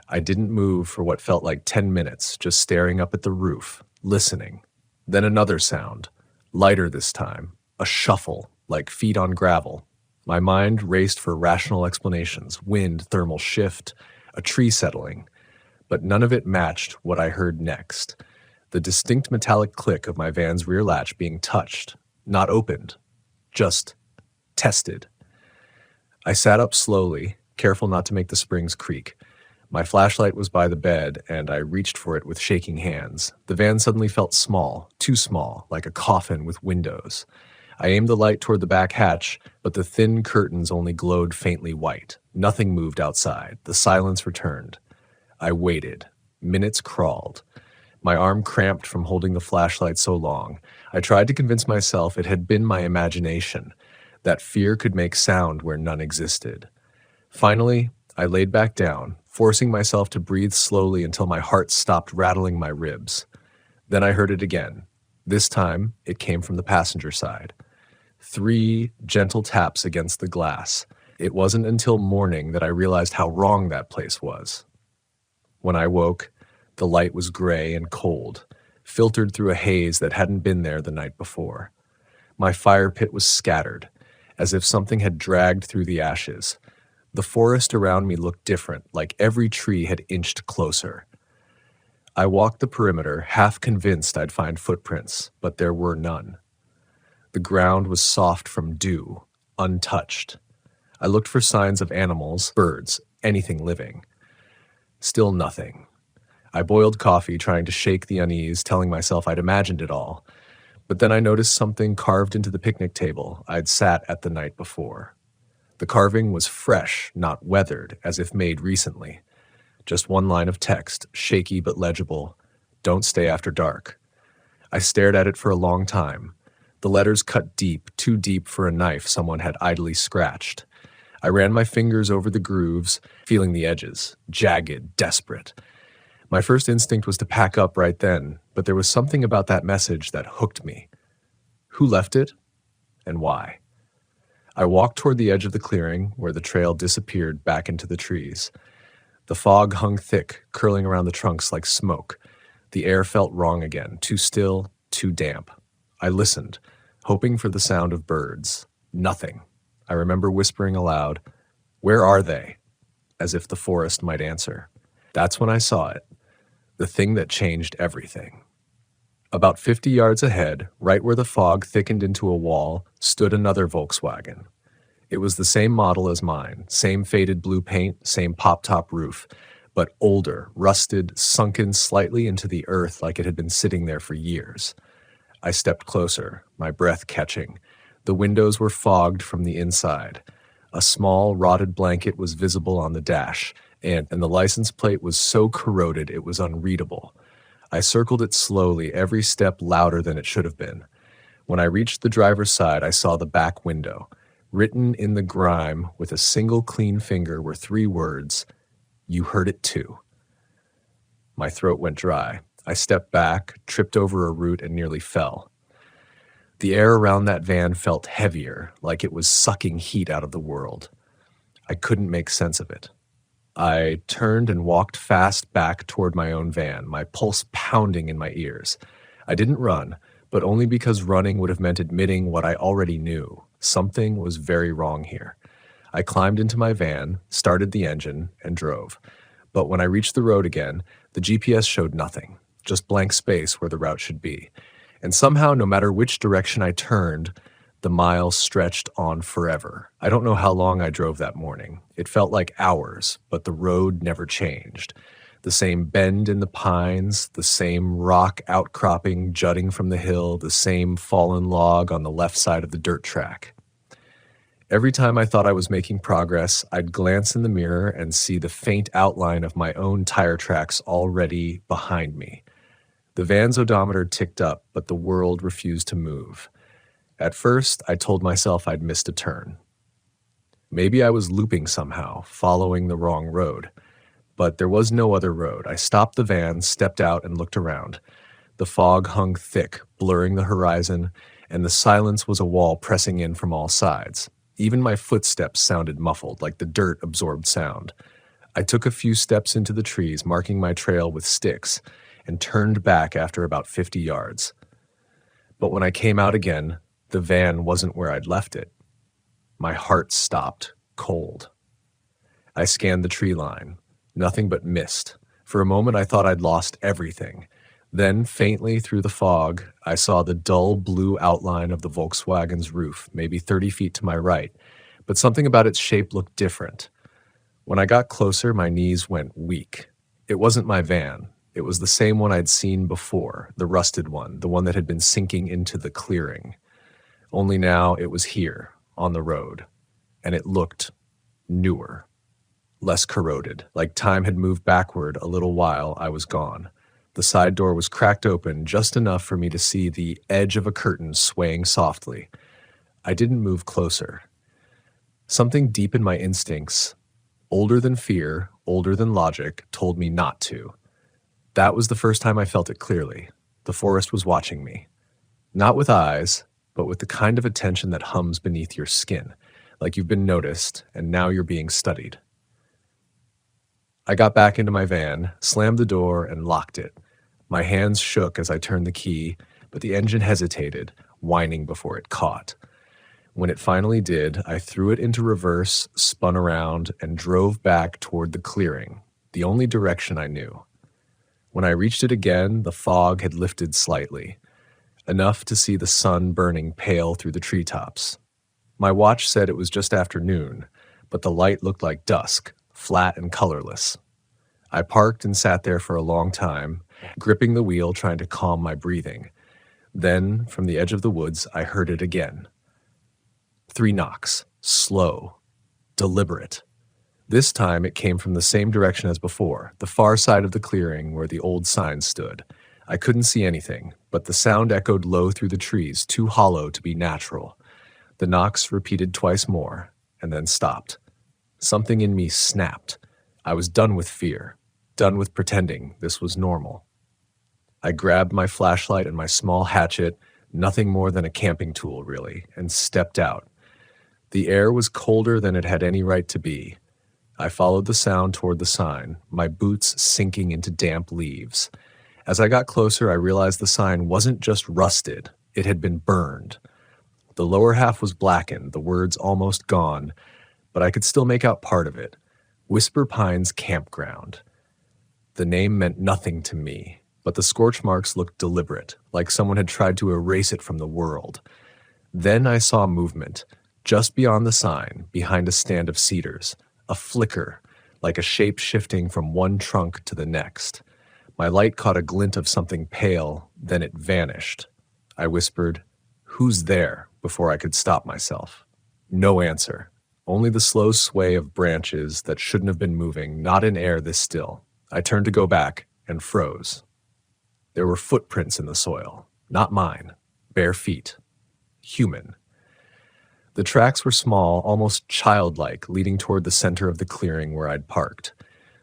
I didn't move for what felt like 10 minutes, just staring up at the roof, listening. Then another sound, lighter this time, a shuffle, like feet on gravel. My mind raced for rational explanations, wind, thermal shift, a tree settling. But none of it matched what I heard next. The distinct metallic click of my van's rear latch being touched, not opened, just tested. I sat up slowly, careful not to make the springs creak. My flashlight was by the bed, and I reached for it with shaking hands. The van suddenly felt small, too small, like a coffin with windows. I aimed the light toward the back hatch, but the thin curtains only glowed faintly white. Nothing moved outside. The silence returned. I waited. Minutes crawled. My arm cramped from holding the flashlight so long. I tried to convince myself it had been my imagination, that fear could make sound where none existed. Finally, I laid back down, forcing myself to breathe slowly until my heart stopped rattling my ribs. Then I heard it again. This time, it came from the passenger side. 3 gentle taps against the glass. It wasn't until morning that I realized how wrong that place was. When I woke, the light was gray and cold, filtered through a haze that hadn't been there the night before. My fire pit was scattered, as if something had dragged through the ashes. The forest around me looked different, like every tree had inched closer. I walked the perimeter, half convinced I'd find footprints, but there were none. The ground was soft from dew, untouched. I looked for signs of animals, birds, anything living. Still nothing. I boiled coffee, trying to shake the unease, telling myself I'd imagined it all. But then I noticed something carved into the picnic table I'd sat at the night before. The carving was fresh, not weathered, as if made recently. Just one line of text, shaky but legible: "Don't stay after dark." I stared at it for a long time. The letters cut deep, too deep for a knife someone had idly scratched. I ran my fingers over the grooves, feeling the edges, jagged, desperate. My first instinct was to pack up right then, but there was something about that message that hooked me. Who left it, and why? I walked toward the edge of the clearing, where the trail disappeared back into the trees. The fog hung thick, curling around the trunks like smoke. The air felt wrong again, too still, too damp. I listened, hoping for the sound of birds. Nothing. I remember whispering aloud, "Where are they?" as if the forest might answer. That's when I saw it, the thing that changed everything. About 50 yards ahead, right where the fog thickened into a wall, stood another Volkswagen. It was the same model as mine, same faded blue paint, same pop-top roof, but older, rusted, sunken slightly into the earth like it had been sitting there for years. I stepped closer, my breath catching. The windows were fogged from the inside. A small, rotted blanket was visible on the dash, and the license plate was so corroded it was unreadable. I circled it slowly, every step louder than it should have been. When I reached the driver's side, I saw the back window. Written in the grime with a single clean finger were 3 words: "You heard it too." My throat went dry. I stepped back, tripped over a root, and nearly fell. The air around that van felt heavier, like it was sucking heat out of the world. I couldn't make sense of it. I turned and walked fast back toward my own van, my pulse pounding in my ears. I didn't run, but only because running would have meant admitting what I already knew. Something was very wrong here. I climbed into my van, started the engine, and drove. But when I reached the road again, the GPS showed nothing, just blank space where the route should be. And somehow, no matter which direction I turned, the miles stretched on forever. I don't know how long I drove that morning. It felt like hours, but the road never changed. The same bend in the pines, the same rock outcropping jutting from the hill, the same fallen log on the left side of the dirt track. Every time I thought I was making progress, I'd glance in the mirror and see the faint outline of my own tire tracks already behind me. The van's odometer ticked up, but the world refused to move. At first, I told myself I'd missed a turn. Maybe I was looping somehow, following the wrong road. But there was no other road. I stopped the van, stepped out, and looked around. The fog hung thick, blurring the horizon, and the silence was a wall pressing in from all sides. Even my footsteps sounded muffled, like the dirt absorbed sound. I took a few steps into the trees, marking my trail with sticks, and turned back after about 50 yards. But when I came out again, the van wasn't where I'd left it. My heart stopped, cold. I scanned the tree line. Nothing but mist. For a moment, I thought I'd lost everything. Then, faintly through the fog, I saw the dull blue outline of the Volkswagen's roof, maybe 30 feet to my right, but something about its shape looked different. When I got closer, my knees went weak. It wasn't my van. It was the same one I'd seen before, the rusted one, the one that had been sinking into the clearing. Only now it was here, on the road, and it looked newer, less corroded, like time had moved backward a little while I was gone. The side door was cracked open just enough for me to see the edge of a curtain swaying softly. I didn't move closer. Something deep in my instincts, older than fear, older than logic, told me not to. That was the first time I felt it clearly. The forest was watching me. Not with eyes, but with the kind of attention that hums beneath your skin, like you've been noticed, and now you're being studied. I got back into my van, slammed the door, and locked it. My hands shook as I turned the key, but the engine hesitated, whining before it caught. When it finally did, I threw it into reverse, spun around, and drove back toward the clearing, the only direction I knew. When I reached it again, the fog had lifted slightly, enough to see the sun burning pale through the treetops. My watch said it was just after noon, but the light looked like dusk, flat and colorless. I parked and sat there for a long time, gripping the wheel, trying to calm my breathing. Then, from the edge of the woods, I heard it again. 3 knocks, slow, deliberate. This time it came from the same direction as before, the far side of the clearing where the old sign stood. I couldn't see anything, but the sound echoed low through the trees, too hollow to be natural. The knocks repeated twice more, and then stopped. Something in me snapped. I was done with fear, done with pretending this was normal. I grabbed my flashlight and my small hatchet, nothing more than a camping tool, really, and stepped out. The air was colder than it had any right to be. I followed the sound toward the sign, my boots sinking into damp leaves. As I got closer, I realized the sign wasn't just rusted, it had been burned. The lower half was blackened, the words almost gone, but I could still make out part of it. Whisper Pines Campground. The name meant nothing to me, but the scorch marks looked deliberate, like someone had tried to erase it from the world. Then I saw movement, just beyond the sign, behind a stand of cedars. A flicker, like a shape shifting from one trunk to the next. My light caught a glint of something pale, then it vanished. I whispered, "Who's there?" before I could stop myself. No answer. Only the slow sway of branches that shouldn't have been moving, not in air this still. I turned to go back and froze. There were footprints in the soil, not mine, bare feet. Human. The tracks were small, almost childlike, leading toward the center of the clearing where I'd parked.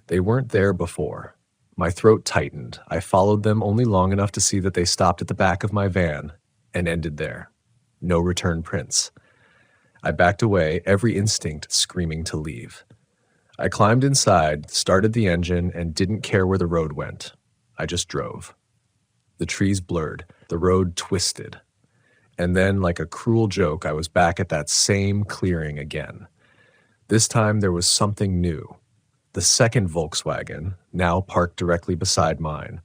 They weren't there before. My throat tightened. I followed them only long enough to see that they stopped at the back of my van and ended there. No return prints. I backed away, every instinct screaming to leave. I climbed inside, started the engine, and didn't care where the road went. I just drove. The trees blurred. The road twisted. And then, like a cruel joke, I was back at that same clearing again. This time there was something new. The second Volkswagen, now parked directly beside mine.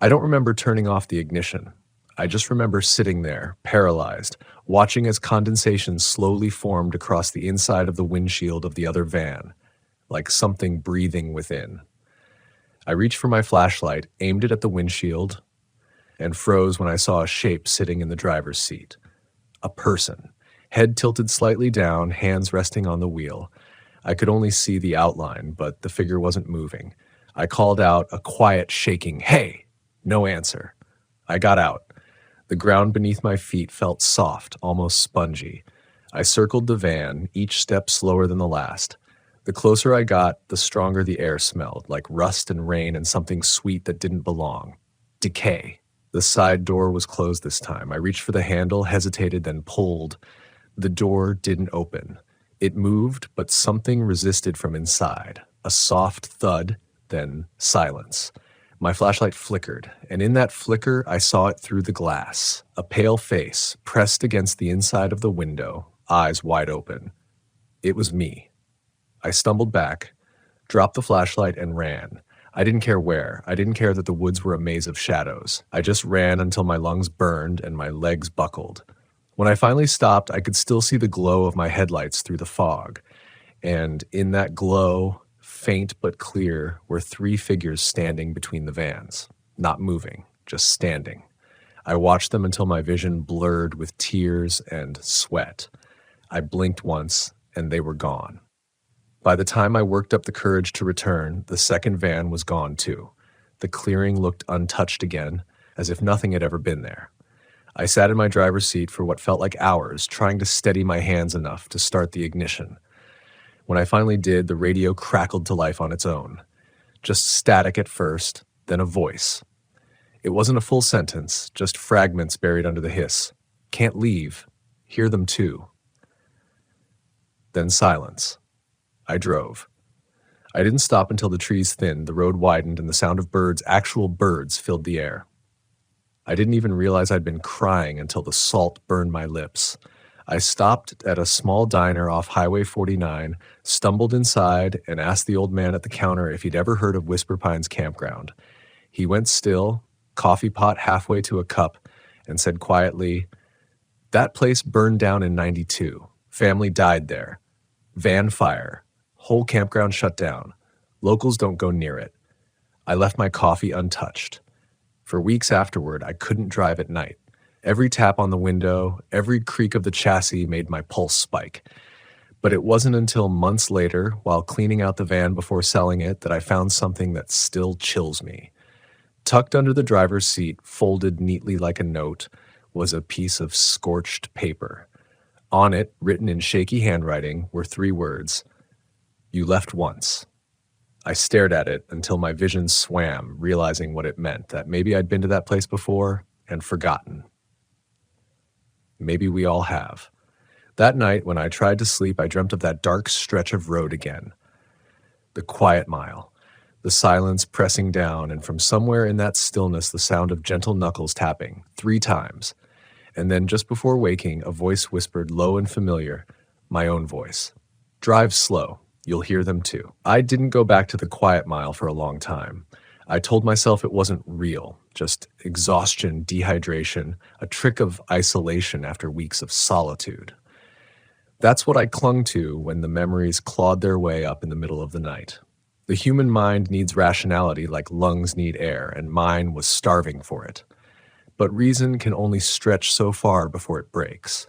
I don't remember turning off the ignition. I just remember sitting there, paralyzed, watching as condensation slowly formed across the inside of the windshield of the other van, like something breathing within. I reached for my flashlight, aimed it at the windshield, and froze when I saw a shape sitting in the driver's seat. A person, head tilted slightly down, hands resting on the wheel. I could only see the outline, but the figure wasn't moving. I called out, a quiet shaking, "Hey!" No answer. I got out. The ground beneath my feet felt soft, almost spongy. I circled the van, each step slower than the last. The closer I got, the stronger the air smelled, like rust and rain and something sweet that didn't belong. Decay. The side door was closed this time. I reached for the handle, hesitated, then pulled. The door didn't open. It moved, but something resisted from inside. A soft thud, then silence. My flashlight flickered, and in that flicker, I saw it through the glass. A pale face, pressed against the inside of the window, eyes wide open. It was me. I stumbled back, dropped the flashlight, and ran. I didn't care where. I didn't care that the woods were a maze of shadows. I just ran until my lungs burned and my legs buckled. When I finally stopped, I could still see the glow of my headlights through the fog. And in that glow, faint but clear, were 3 figures standing between the vans. Not moving, just standing. I watched them until my vision blurred with tears and sweat. I blinked once, and they were gone. By the time I worked up the courage to return, the second van was gone too. The clearing looked untouched again, as if nothing had ever been there. I sat in my driver's seat for what felt like hours, trying to steady my hands enough to start the ignition. When I finally did, the radio crackled to life on its own. Just static at first, then a voice. It wasn't a full sentence, just fragments buried under the hiss. "Can't leave. Hear them too." Then silence. I drove. I didn't stop until the trees thinned, the road widened, and the sound of birds, actual birds, filled the air. I didn't even realize I'd been crying until the salt burned my lips. I stopped at a small diner off Highway 49, stumbled inside, and asked the old man at the counter if he'd ever heard of Whisper Pines Campground. He went still, coffee pot halfway to a cup, and said quietly, "That place burned down in 92. Family died there. Van fire. Whole campground shut down. Locals don't go near it. I left my coffee untouched. For weeks afterward, I couldn't drive at night. Every tap on the window, every creak of the chassis made my pulse spike. But it wasn't until months later, while cleaning out the van before selling it, that I found something that still chills me. Tucked under the driver's seat, folded neatly like a note, was a piece of scorched paper. On it, written in shaky handwriting, were 3 words: "You left once." I stared at it until my vision swam, realizing what it meant, that maybe I'd been to that place before and forgotten. Maybe we all have. That night, when I tried to sleep, I dreamt of that dark stretch of road again. The quiet mile, the silence pressing down, and from somewhere in that stillness, the sound of gentle knuckles tapping 3 times. And then just before waking, a voice whispered, low and familiar, my own voice. "Drive slow. You'll hear them too." I didn't go back to the quiet mile for a long time. I told myself it wasn't real, just exhaustion, dehydration, a trick of isolation after weeks of solitude. That's what I clung to when the memories clawed their way up in the middle of the night. The human mind needs rationality like lungs need air, and mine was starving for it. But reason can only stretch so far before it breaks.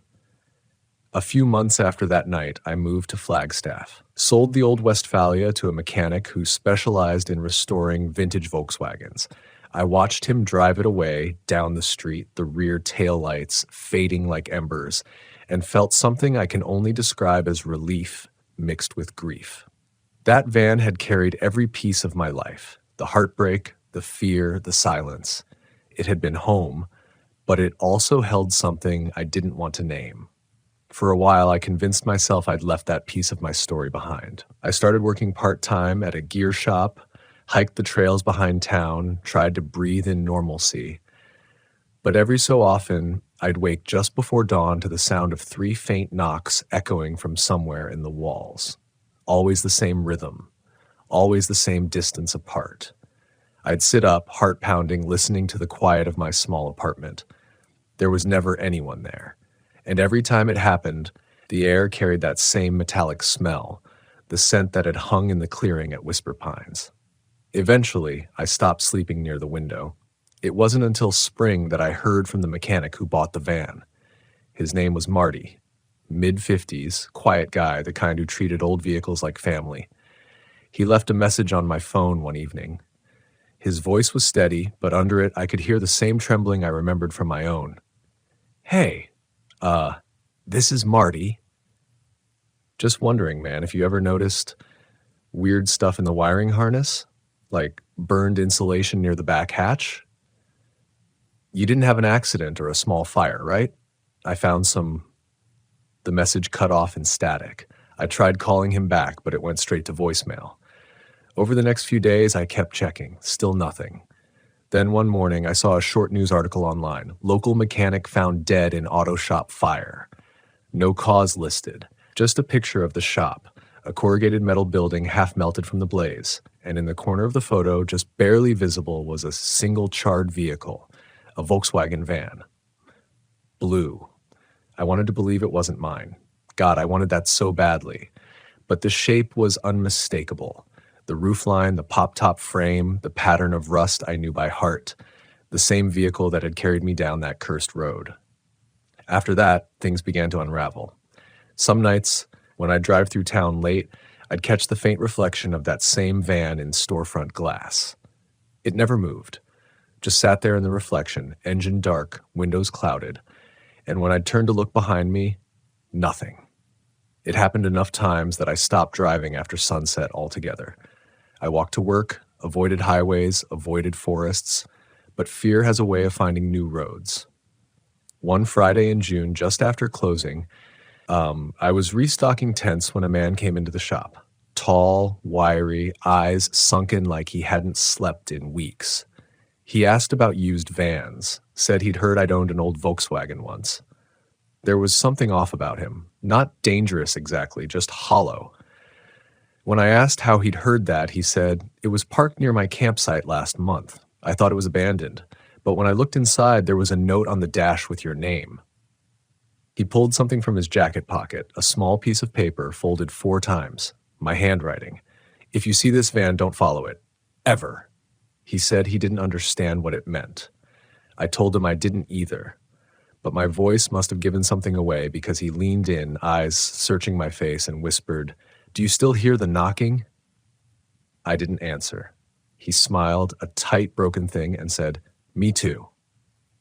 A few months after that night, I moved to Flagstaff, sold the old Westphalia to a mechanic who specialized in restoring vintage Volkswagens. I watched him drive it away down the street, the rear taillights fading like embers, and felt something I can only describe as relief mixed with grief. That van had carried every piece of my life, the heartbreak, the fear, the silence. It had been home, but it also held something I didn't want to name. For a while, I convinced myself I'd left that piece of my story behind. I started working part-time at a gear shop, hiked the trails behind town, tried to breathe in normalcy. But every so often, I'd wake just before dawn to the sound of 3 faint knocks echoing from somewhere in the walls. Always the same rhythm, always the same distance apart. I'd sit up, heart pounding, listening to the quiet of my small apartment. There was never anyone there. And every time it happened, the air carried that same metallic smell, the scent that had hung in the clearing at Whisper Pines. Eventually, I stopped sleeping near the window. It wasn't until spring that I heard from the mechanic who bought the van. His name was Marty. Mid-50s, quiet guy, the kind who treated old vehicles like family. He left a message on my phone one evening. His voice was steady, but under it I could hear the same trembling I remembered from my own. "Hey, this is Marty. Just wondering, man, if you ever noticed weird stuff in the wiring harness, like burned insulation near the back hatch. You didn't have an accident or a small fire, right?" I found the message cut off in static. I tried calling him back, but it went straight to voicemail. Over the next few days, I kept checking, still nothing. Then one morning, I saw a short news article online. Local mechanic found dead in auto shop fire. No cause listed, just a picture of the shop, a corrugated metal building half melted from the blaze, and in the corner of the photo, just barely visible, was a single charred vehicle, a Volkswagen van. Blue. I wanted to believe it wasn't mine. God, I wanted that so badly. But the shape was unmistakable. The roofline, the pop-top frame, the pattern of rust I knew by heart. The same vehicle that had carried me down that cursed road. After that, things began to unravel. Some nights, when I'd drive through town late, I'd catch the faint reflection of that same van in storefront glass. It never moved. Just sat there in the reflection, engine dark, windows clouded. And when I'd turn to look behind me, nothing. It happened enough times that I stopped driving after sunset altogether. I walked to work, avoided highways, avoided forests, but fear has a way of finding new roads. One Friday in June, just after closing, I was restocking tents when a man came into the shop. Tall, wiry, eyes sunken like he hadn't slept in weeks. He asked about used vans, said he'd heard I'd owned an old Volkswagen once. There was something off about him, not dangerous exactly, just hollow. When I asked how he'd heard that, he said, "It was parked near my campsite last month. I thought it was abandoned, but when I looked inside, there was a note on the dash with your name." He pulled something from his jacket pocket, a small piece of paper folded 4 times, my handwriting. "If you see this van, don't follow it. Ever." He said he didn't understand what it meant. I told him I didn't either, but my voice must have given something away because he leaned in, eyes searching my face, and whispered, "Do you still hear the knocking?" I didn't answer. He smiled, a tight, broken thing, and said, "Me too."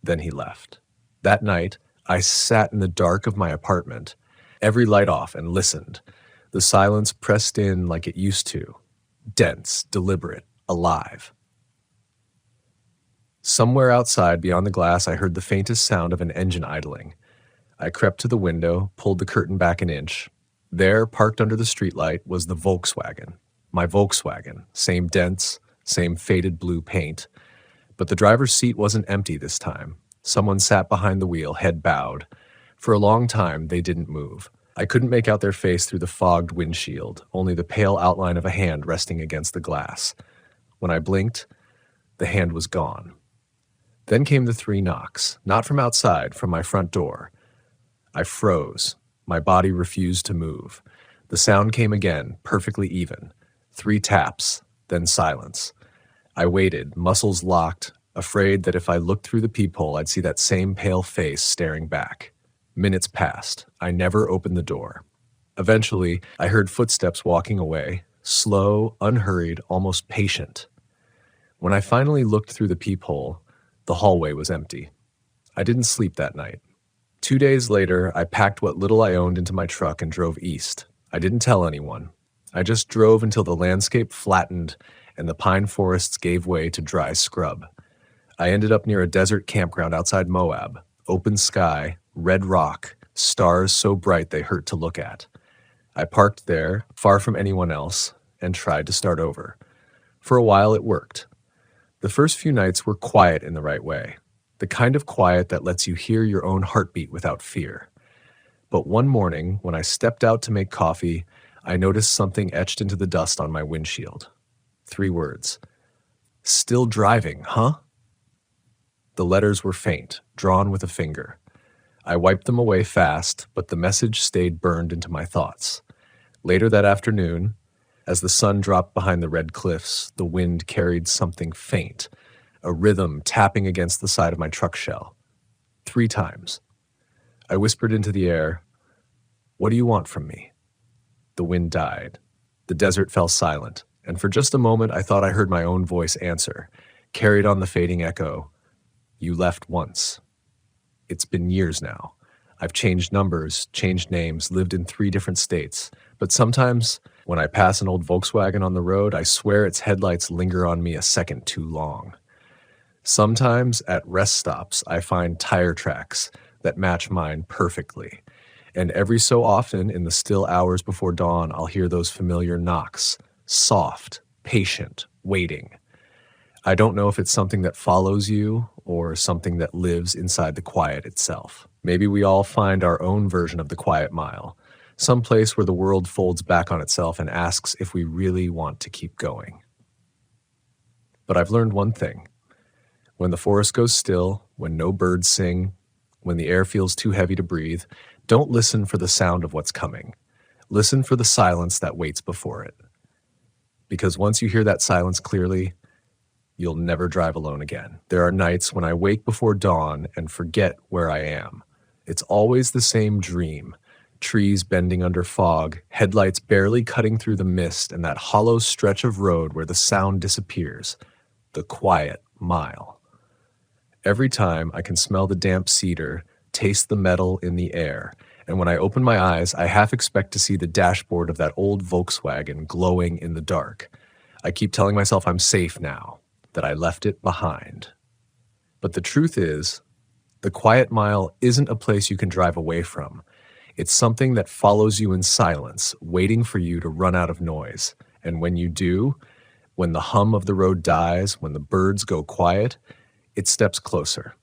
Then he left. That night, I sat in the dark of my apartment, every light off, and listened. The silence pressed in like it used to, dense, deliberate, alive. Somewhere outside, beyond the glass, I heard the faintest sound of an engine idling. I crept to the window, pulled the curtain back an inch. There, parked under the streetlight, was the Volkswagen. My Volkswagen, same dents, same faded blue paint. But the driver's seat wasn't empty this time. Someone sat behind the wheel, head bowed. For a long time, they didn't move. I couldn't make out their face through the fogged windshield, only the pale outline of a hand resting against the glass. When I blinked, the hand was gone. Then came the 3 knocks, not from outside, from my front door. I froze. My body refused to move. The sound came again, perfectly even. 3 taps, then silence. I waited, muscles locked, afraid that if I looked through the peephole, I'd see that same pale face staring back. Minutes passed. I never opened the door. Eventually, I heard footsteps walking away, slow, unhurried, almost patient. When I finally looked through the peephole, the hallway was empty. I didn't sleep that night. 2 days later, I packed what little I owned into my truck and drove east. I didn't tell anyone. I just drove until the landscape flattened and the pine forests gave way to dry scrub. I ended up near a desert campground outside Moab. Open sky, red rock, stars so bright they hurt to look at. I parked there, far from anyone else, and tried to start over. For a while it worked. The first few nights were quiet in the right way, the kind of quiet that lets you hear your own heartbeat without fear. But one morning, when I stepped out to make coffee, I noticed something etched into the dust on my windshield. 3 words. "Still driving, huh?" The letters were faint, drawn with a finger. I wiped them away fast, but the message stayed burned into my thoughts. Later that afternoon, as the sun dropped behind the red cliffs, the wind carried something faint, a rhythm tapping against the side of my truck shell. 3 times. I whispered into the air, "What do you want from me?" The wind died. The desert fell silent, and for just a moment I thought I heard my own voice answer, carried on the fading echo, "You left once." It's been years now. I've changed numbers, changed names, lived in 3 different states, but sometimes when I pass an old Volkswagen on the road, I swear its headlights linger on me a second too long. Sometimes at rest stops, I find tire tracks that match mine perfectly. And every so often, in the still hours before dawn, I'll hear those familiar knocks, soft, patient, waiting. I don't know if it's something that follows you or something that lives inside the quiet itself. Maybe we all find our own version of the quiet mile, some place where the world folds back on itself and asks if we really want to keep going. But I've learned one thing. When the forest goes still, when no birds sing, when the air feels too heavy to breathe, don't listen for the sound of what's coming. Listen for the silence that waits before it. Because once you hear that silence clearly, you'll never drive alone again. There are nights when I wake before dawn and forget where I am. It's always the same dream. Trees bending under fog, headlights barely cutting through the mist, and that hollow stretch of road where the sound disappears. The quiet mile. Every time I can smell the damp cedar, taste the metal in the air, and when I open my eyes, I half expect to see the dashboard of that old Volkswagen glowing in the dark. I keep telling myself I'm safe now, that I left it behind. But the truth is, the quiet mile isn't a place you can drive away from. It's something that follows you in silence, waiting for you to run out of noise. And when you do, when the hum of the road dies, when the birds go quiet, it steps closer.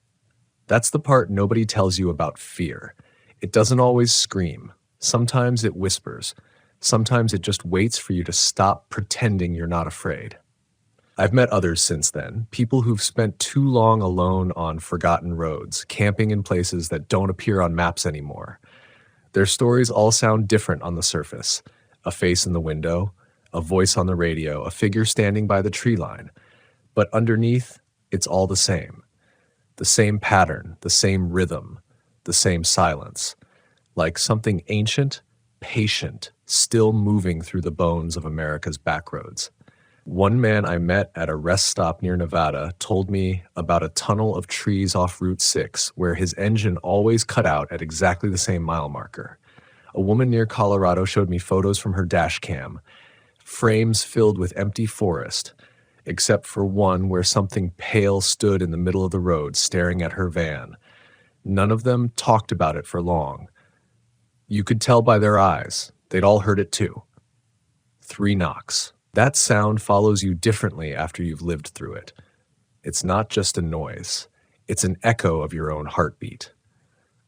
That's the part nobody tells you about fear. It doesn't always scream. Sometimes it whispers. Sometimes it just waits for you to stop pretending you're not afraid. I've met others since then, people who've spent too long alone on forgotten roads, camping in places that don't appear on maps anymore. Their stories all sound different on the surface. A face in the window, a voice on the radio, a figure standing by the tree line. But underneath, it's all the same. The same pattern, the same rhythm, the same silence. Like something ancient, patient, still moving through the bones of America's backroads. One man I met at a rest stop near Nevada told me about a tunnel of trees off Route 6 where his engine always cut out at exactly the same mile marker. A woman near Colorado showed me photos from her dash cam, frames filled with empty forest, except for one where something pale stood in the middle of the road staring at her van. None of them talked about it for long. You could tell by their eyes. They'd all heard it too. 3 knocks. That sound follows you differently after you've lived through it. It's not just a noise. It's an echo of your own heartbeat.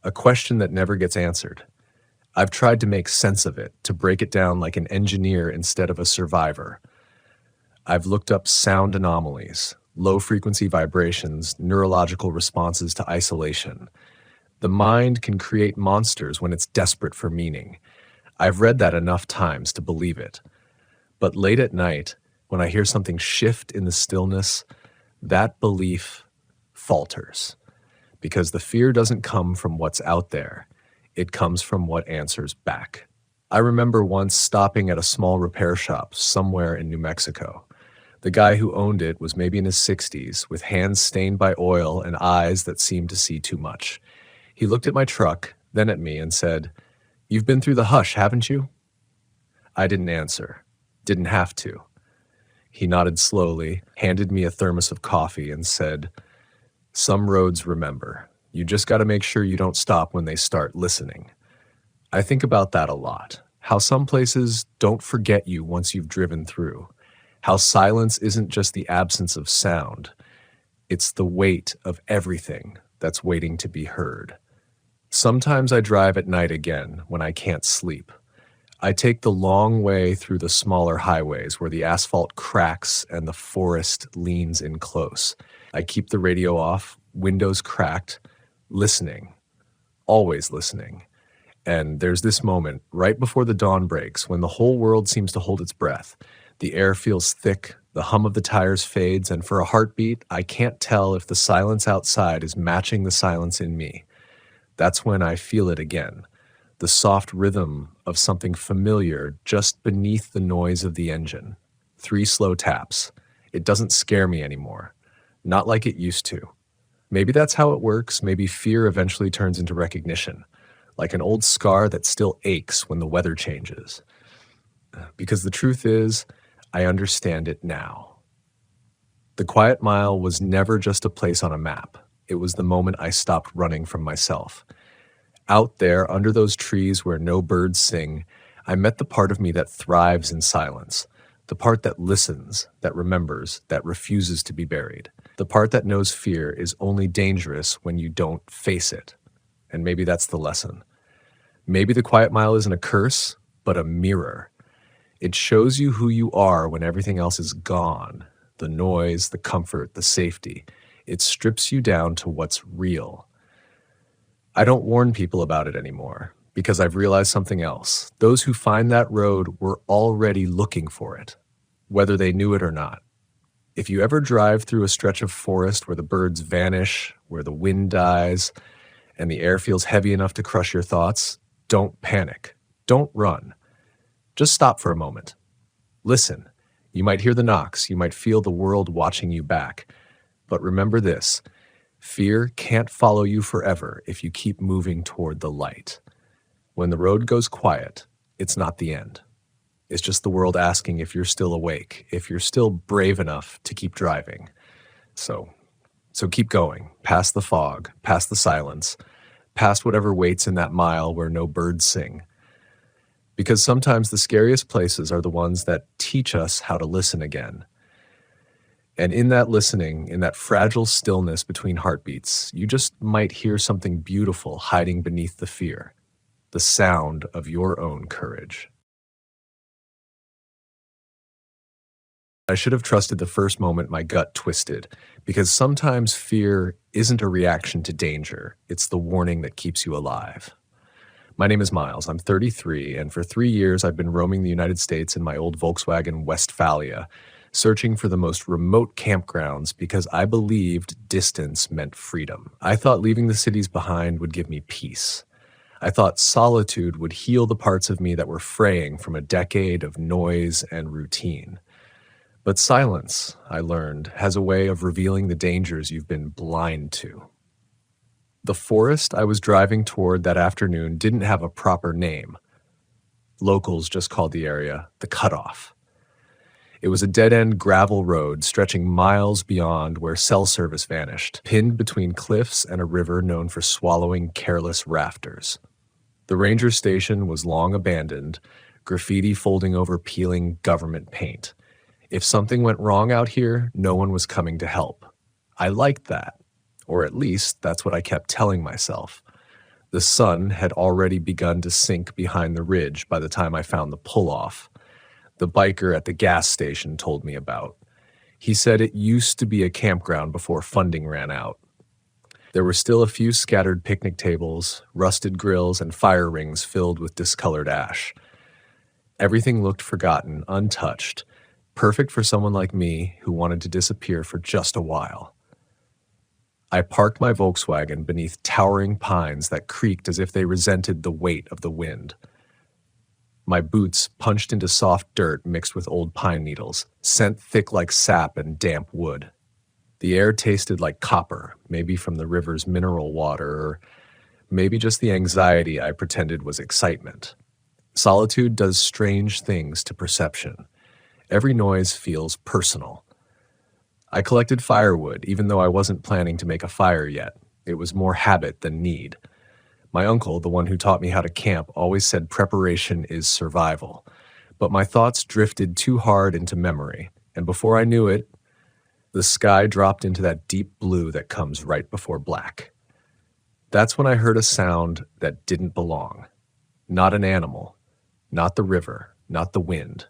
A question that never gets answered. I've tried to make sense of it, to break it down like an engineer instead of a survivor. I've looked up sound anomalies, low-frequency vibrations, neurological responses to isolation. The mind can create monsters when it's desperate for meaning. I've read that enough times to believe it. But late at night, when I hear something shift in the stillness, that belief falters. Because the fear doesn't come from what's out there. It comes from what answers back. I remember once stopping at a small repair shop somewhere in New Mexico. The guy who owned it was maybe in his 60s, with hands stained by oil and eyes that seemed to see too much. He looked at my truck, then at me, and said, "You've been through the hush, haven't you?" I didn't answer. Didn't have to. He nodded slowly, handed me a thermos of coffee, and said, "Some roads remember. You just got to make sure you don't stop when they start listening." I think about that a lot. How some places don't forget you once you've driven through. How silence isn't just the absence of sound. It's the weight of everything that's waiting to be heard. Sometimes I drive at night again when I can't sleep. I take the long way through the smaller highways where the asphalt cracks and the forest leans in close. I keep the radio off, windows cracked, listening, always listening. And there's this moment right before the dawn breaks when the whole world seems to hold its breath. The air feels thick, the hum of the tires fades, and for a heartbeat, I can't tell if the silence outside is matching the silence in me. That's when I feel it again. The soft rhythm of something familiar just beneath the noise of the engine. 3 slow taps. It doesn't scare me anymore. Not like it used to. Maybe that's how it works. Maybe fear eventually turns into recognition, like an old scar that still aches when the weather changes. Because the truth is, I understand it now. The Quiet Mile was never just a place on a map. It was the moment I stopped running from myself. Out there, under those trees where no birds sing, I met the part of me that thrives in silence, the part that listens, that remembers, that refuses to be buried, the part that knows fear is only dangerous when you don't face it. And maybe that's the lesson. Maybe the Quiet Mile isn't a curse, but a mirror. It shows you who you are when everything else is gone, the noise, the comfort, the safety. It strips you down to what's real. I don't warn people about it anymore because I've realized something else. Those who find that road were already looking for it, whether they knew it or not. If you ever drive through a stretch of forest where the birds vanish, where the wind dies, and the air feels heavy enough to crush your thoughts, don't panic. Don't run. Just stop for a moment. Listen. You might hear the knocks. You might feel the world watching you back. But remember this. Fear can't follow you forever if you keep moving toward the light. When the road goes quiet, it's not the end. It's just the world asking if you're still awake, if you're still brave enough to keep driving. So keep going, past the fog, past the silence, past whatever waits in that mile where no birds sing. Because sometimes the scariest places are the ones that teach us how to listen again. And in that listening, in that fragile stillness between heartbeats, you just might hear something beautiful hiding beneath the fear, the sound of your own courage. I should have trusted the first moment my gut twisted, because sometimes fear isn't a reaction to danger, it's the warning that keeps you alive. My name is Miles, I'm 33, and for 3 years I've been roaming the United States in my old Volkswagen Westphalia, searching for the most remote campgrounds because I believed distance meant freedom. I thought leaving the cities behind would give me peace. I thought solitude would heal the parts of me that were fraying from a decade of noise and routine. But silence, I learned, has a way of revealing the dangers you've been blind to. The forest I was driving toward that afternoon didn't have a proper name. Locals just called the area the Cutoff. It was a dead-end gravel road stretching miles beyond where cell service vanished, pinned between cliffs and a river known for swallowing careless rafters. The ranger station was long abandoned, graffiti folding over peeling government paint. If something went wrong out here, no one was coming to help. I liked that, or at least that's what I kept telling myself. The sun had already begun to sink behind the ridge by the time I found the pull-off. The biker at the gas station told me about. He said it used to be a campground before funding ran out. There were still a few scattered picnic tables, rusted grills, and fire rings filled with discolored ash. Everything looked forgotten, untouched, perfect for someone like me who wanted to disappear for just a while. I parked my Volkswagen beneath towering pines that creaked as if they resented the weight of the wind. My boots punched into soft dirt mixed with old pine needles, scent thick like sap and damp wood. The air tasted like copper, maybe from the river's mineral water, or maybe just the anxiety I pretended was excitement. Solitude does strange things to perception. Every noise feels personal. I collected firewood, even though I wasn't planning to make a fire yet. It was more habit than need. My uncle, the one who taught me how to camp, always said preparation is survival. But my thoughts drifted too hard into memory, and before I knew it, the sky dropped into that deep blue that comes right before black. That's when I heard a sound that didn't belong. Not an animal, not the river, not the wind.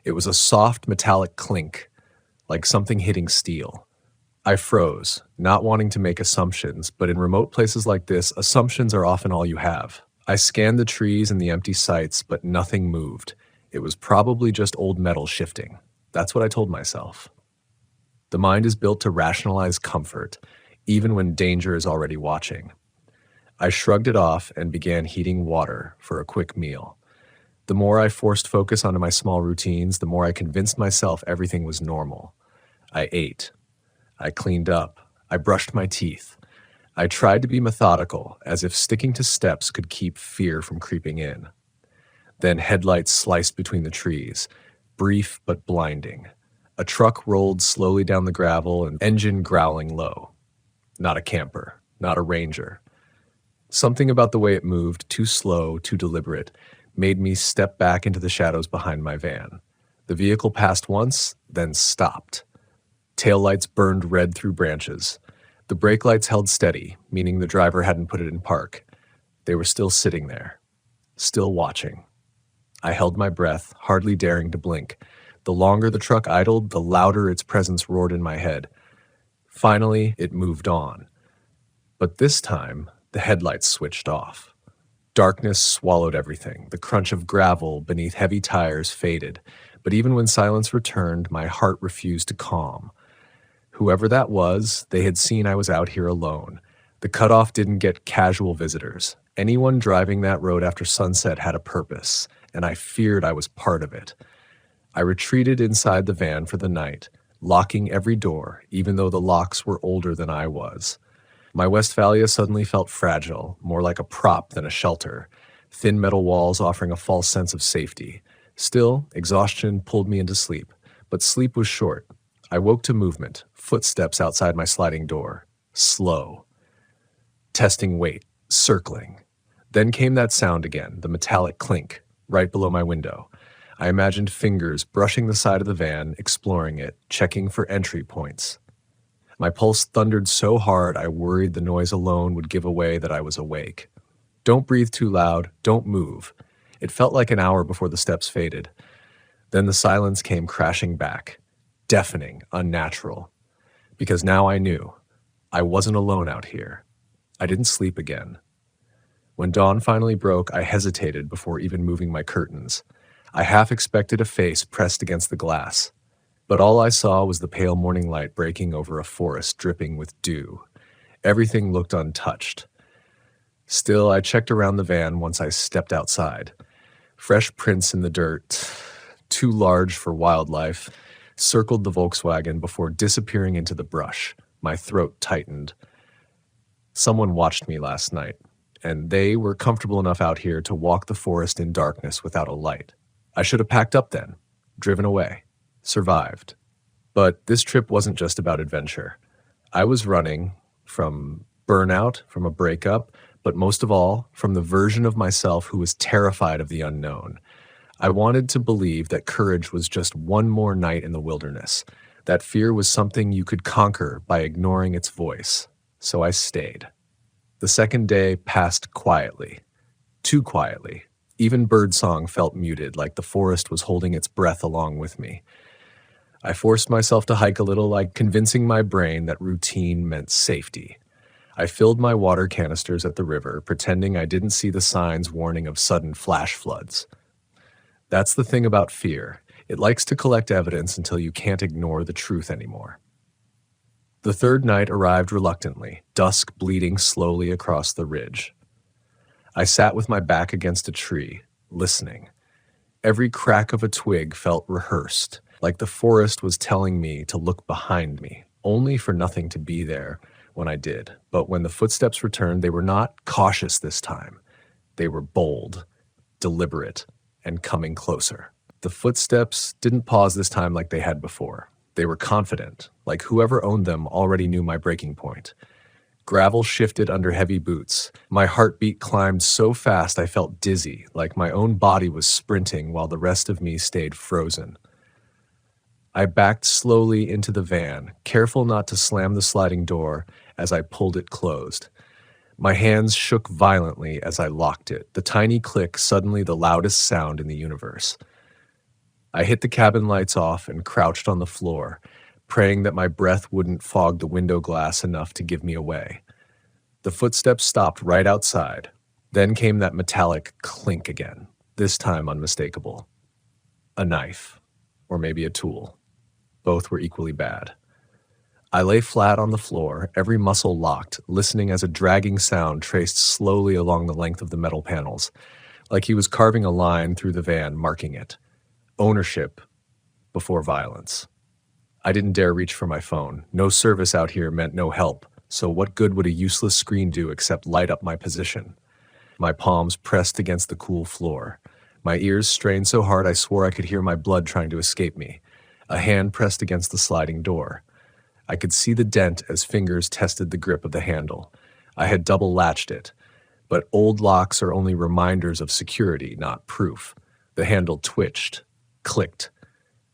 It was a soft metallic clink, like something hitting steel. I froze, not wanting to make assumptions, but in remote places like this, assumptions are often all you have. I scanned the trees and the empty sites, but nothing moved. It was probably just old metal shifting. That's what I told myself. The mind is built to rationalize comfort, even when danger is already watching. I shrugged it off and began heating water for a quick meal. The more I forced focus onto my small routines, the more I convinced myself everything was normal. I ate. I cleaned up. I brushed my teeth. I tried to be methodical, as if sticking to steps could keep fear from creeping in. Then headlights sliced between the trees, brief but blinding. A truck rolled slowly down the gravel, an engine growling low. Not a camper, not a ranger. Something about the way it moved, too slow, too deliberate, made me step back into the shadows behind my van. The vehicle passed once, then stopped. Taillights burned red through branches. The brake lights held steady, meaning the driver hadn't put it in park. They were still sitting there, still watching. I held my breath, hardly daring to blink. The longer the truck idled, the louder its presence roared in my head. Finally, it moved on. But this time, the headlights switched off. Darkness swallowed everything. The crunch of gravel beneath heavy tires faded. But even when silence returned, my heart refused to calm. Whoever that was, they had seen I was out here alone. The cutoff didn't get casual visitors. Anyone driving that road after sunset had a purpose, and I feared I was part of it. I retreated inside the van for the night, locking every door, even though the locks were older than I was. My Westphalia suddenly felt fragile, more like a prop than a shelter, thin metal walls offering a false sense of safety. Still, exhaustion pulled me into sleep, but sleep was short. I woke to movement, footsteps outside my sliding door. Slow. Testing weight, circling. Then came that sound again, the metallic clink, right below my window. I imagined fingers brushing the side of the van, exploring it, checking for entry points. My pulse thundered so hard I worried the noise alone would give away that I was awake. Don't breathe too loud, don't move. It felt like an hour before the steps faded. Then the silence came crashing back, deafening, unnatural. Because now I knew. I wasn't alone out here. I didn't sleep again. When dawn finally broke, I hesitated before even moving my curtains. I half expected a face pressed against the glass. But all I saw was the pale morning light breaking over a forest dripping with dew. Everything looked untouched. Still, I checked around the van once I stepped outside. Fresh prints in the dirt, too large for wildlife, circled the Volkswagen before disappearing into the brush. My throat tightened. Someone watched me last night, and they were comfortable enough out here to walk the forest in darkness without a light. I should have packed up then, driven away, survived. But this trip wasn't just about adventure. I was running from burnout, from a breakup, but most of all, from the version of myself who was terrified of the unknown. I wanted to believe that courage was just one more night in the wilderness, that fear was something you could conquer by ignoring its voice. So I stayed. The second day passed quietly, too quietly. Even birdsong felt muted, like the forest was holding its breath along with me. I forced myself to hike a little, like convincing my brain that routine meant safety. I filled my water canisters at the river, pretending I didn't see the signs warning of sudden flash floods. That's the thing about fear. It likes to collect evidence until you can't ignore the truth anymore. The third night arrived reluctantly, dusk bleeding slowly across the ridge. I sat with my back against a tree, listening. Every crack of a twig felt rehearsed, like the forest was telling me to look behind me, only for nothing to be there when I did. But when the footsteps returned, they were not cautious this time. They were bold, deliberate, and coming closer. The footsteps didn't pause this time like they had before. They were confident, like whoever owned them already knew my breaking point. Gravel shifted under heavy boots. My heartbeat climbed so fast I felt dizzy, like my own body was sprinting while the rest of me stayed frozen. I backed slowly into the van, careful not to slam the sliding door as I pulled it closed. My hands shook violently as I locked it, the tiny click suddenly the loudest sound in the universe. I hit the cabin lights off and crouched on the floor, praying that my breath wouldn't fog the window glass enough to give me away. The footsteps stopped right outside. Then came that metallic clink again, this time unmistakable. A knife, or maybe a tool. Both were equally bad. I lay flat on the floor, every muscle locked, listening as a dragging sound traced slowly along the length of the metal panels, like he was carving a line through the van, marking it. Ownership before violence. I didn't dare reach for my phone. No service out here meant no help, so what good would a useless screen do except light up my position? My palms pressed against the cool floor. My ears strained so hard I swore I could hear my blood trying to escape me. A hand pressed against the sliding door. I could see the dent as fingers tested the grip of the handle. I had double latched it, but old locks are only reminders of security, not proof. The handle twitched, clicked,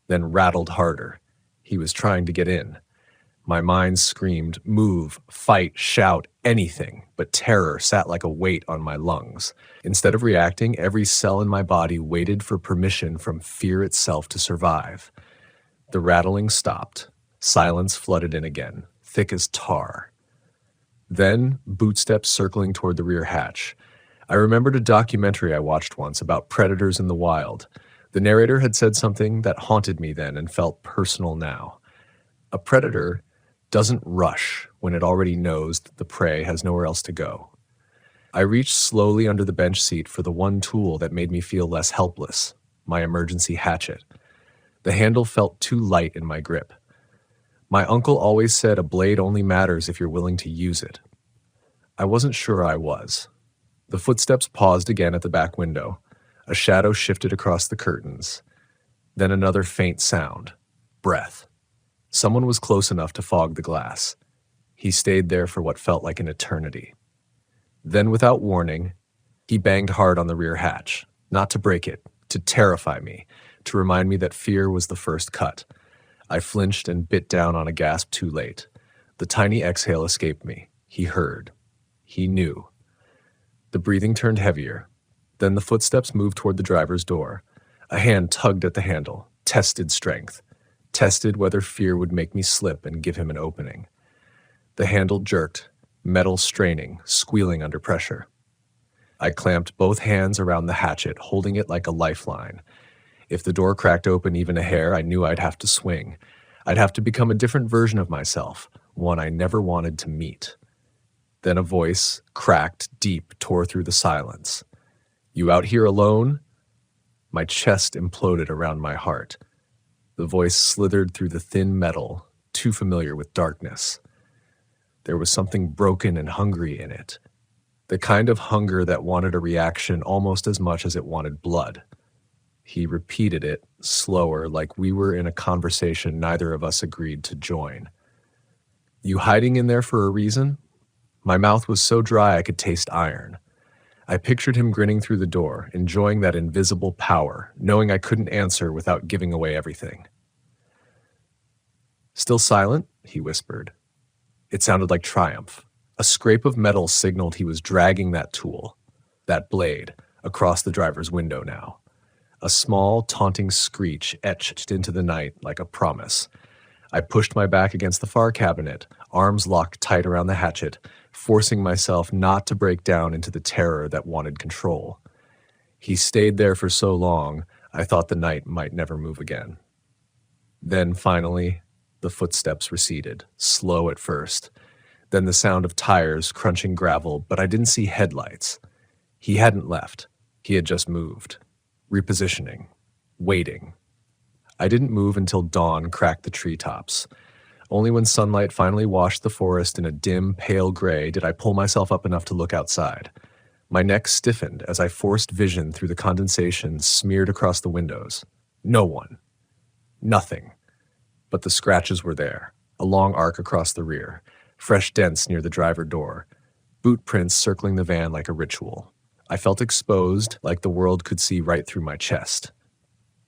then rattled harder. He was trying to get in. My mind screamed, move, fight, shout, anything, but terror sat like a weight on my lungs. Instead of reacting, every cell in my body waited for permission from fear itself to survive. The rattling stopped. Silence flooded in again, thick as tar. Then, bootsteps circling toward the rear hatch. I remembered a documentary I watched once about predators in the wild. The narrator had said something that haunted me then and felt personal now. A predator doesn't rush when it already knows that the prey has nowhere else to go. I reached slowly under the bench seat for the one tool that made me feel less helpless, my emergency hatchet. The handle felt too light in my grip. My uncle always said a blade only matters if you're willing to use it. I wasn't sure I was. The footsteps paused again at the back window. A shadow shifted across the curtains. Then another faint sound. Breath. Someone was close enough to fog the glass. He stayed there for what felt like an eternity. Then, without warning, he banged hard on the rear hatch, not to break it, to terrify me, to remind me that fear was the first cut. I flinched and bit down on a gasp too late. The tiny exhale escaped me. He heard. He knew. The breathing turned heavier. Then the footsteps moved toward the driver's door. A hand tugged at the handle, tested strength, tested whether fear would make me slip and give him an opening. The handle jerked, metal straining, squealing under pressure. I clamped both hands around the hatchet, holding it like a lifeline. If the door cracked open even a hair, I knew I'd have to swing. I'd have to become a different version of myself, one I never wanted to meet. Then a voice, cracked deep, tore through the silence. "You out here alone?" My chest imploded around my heart. The voice slithered through the thin metal, too familiar with darkness. There was something broken and hungry in it. The kind of hunger that wanted a reaction almost as much as it wanted blood. He repeated it, slower, like we were in a conversation neither of us agreed to join. "You hiding in there for a reason?" My mouth was so dry I could taste iron. I pictured him grinning through the door, enjoying that invisible power, knowing I couldn't answer without giving away everything. "Still silent?" he whispered. It sounded like triumph. A scrape of metal signaled he was dragging that tool, that blade, across the driver's window now. A small, taunting screech etched into the night like a promise. I pushed my back against the far cabinet, arms locked tight around the hatchet, forcing myself not to break down into the terror that wanted control. He stayed there for so long, I thought the night might never move again. Then, finally, the footsteps receded, slow at first. Then the sound of tires crunching gravel, but I didn't see headlights. He hadn't left. He had just moved. Repositioning. Waiting. I didn't move until dawn cracked the treetops. Only when sunlight finally washed the forest in a dim, pale gray did I pull myself up enough to look outside. My neck stiffened as I forced vision through the condensation smeared across the windows. No one. Nothing. But the scratches were there, a long arc across the rear, fresh dents near the driver door, boot prints circling the van like a ritual. I felt exposed, like the world could see right through my chest.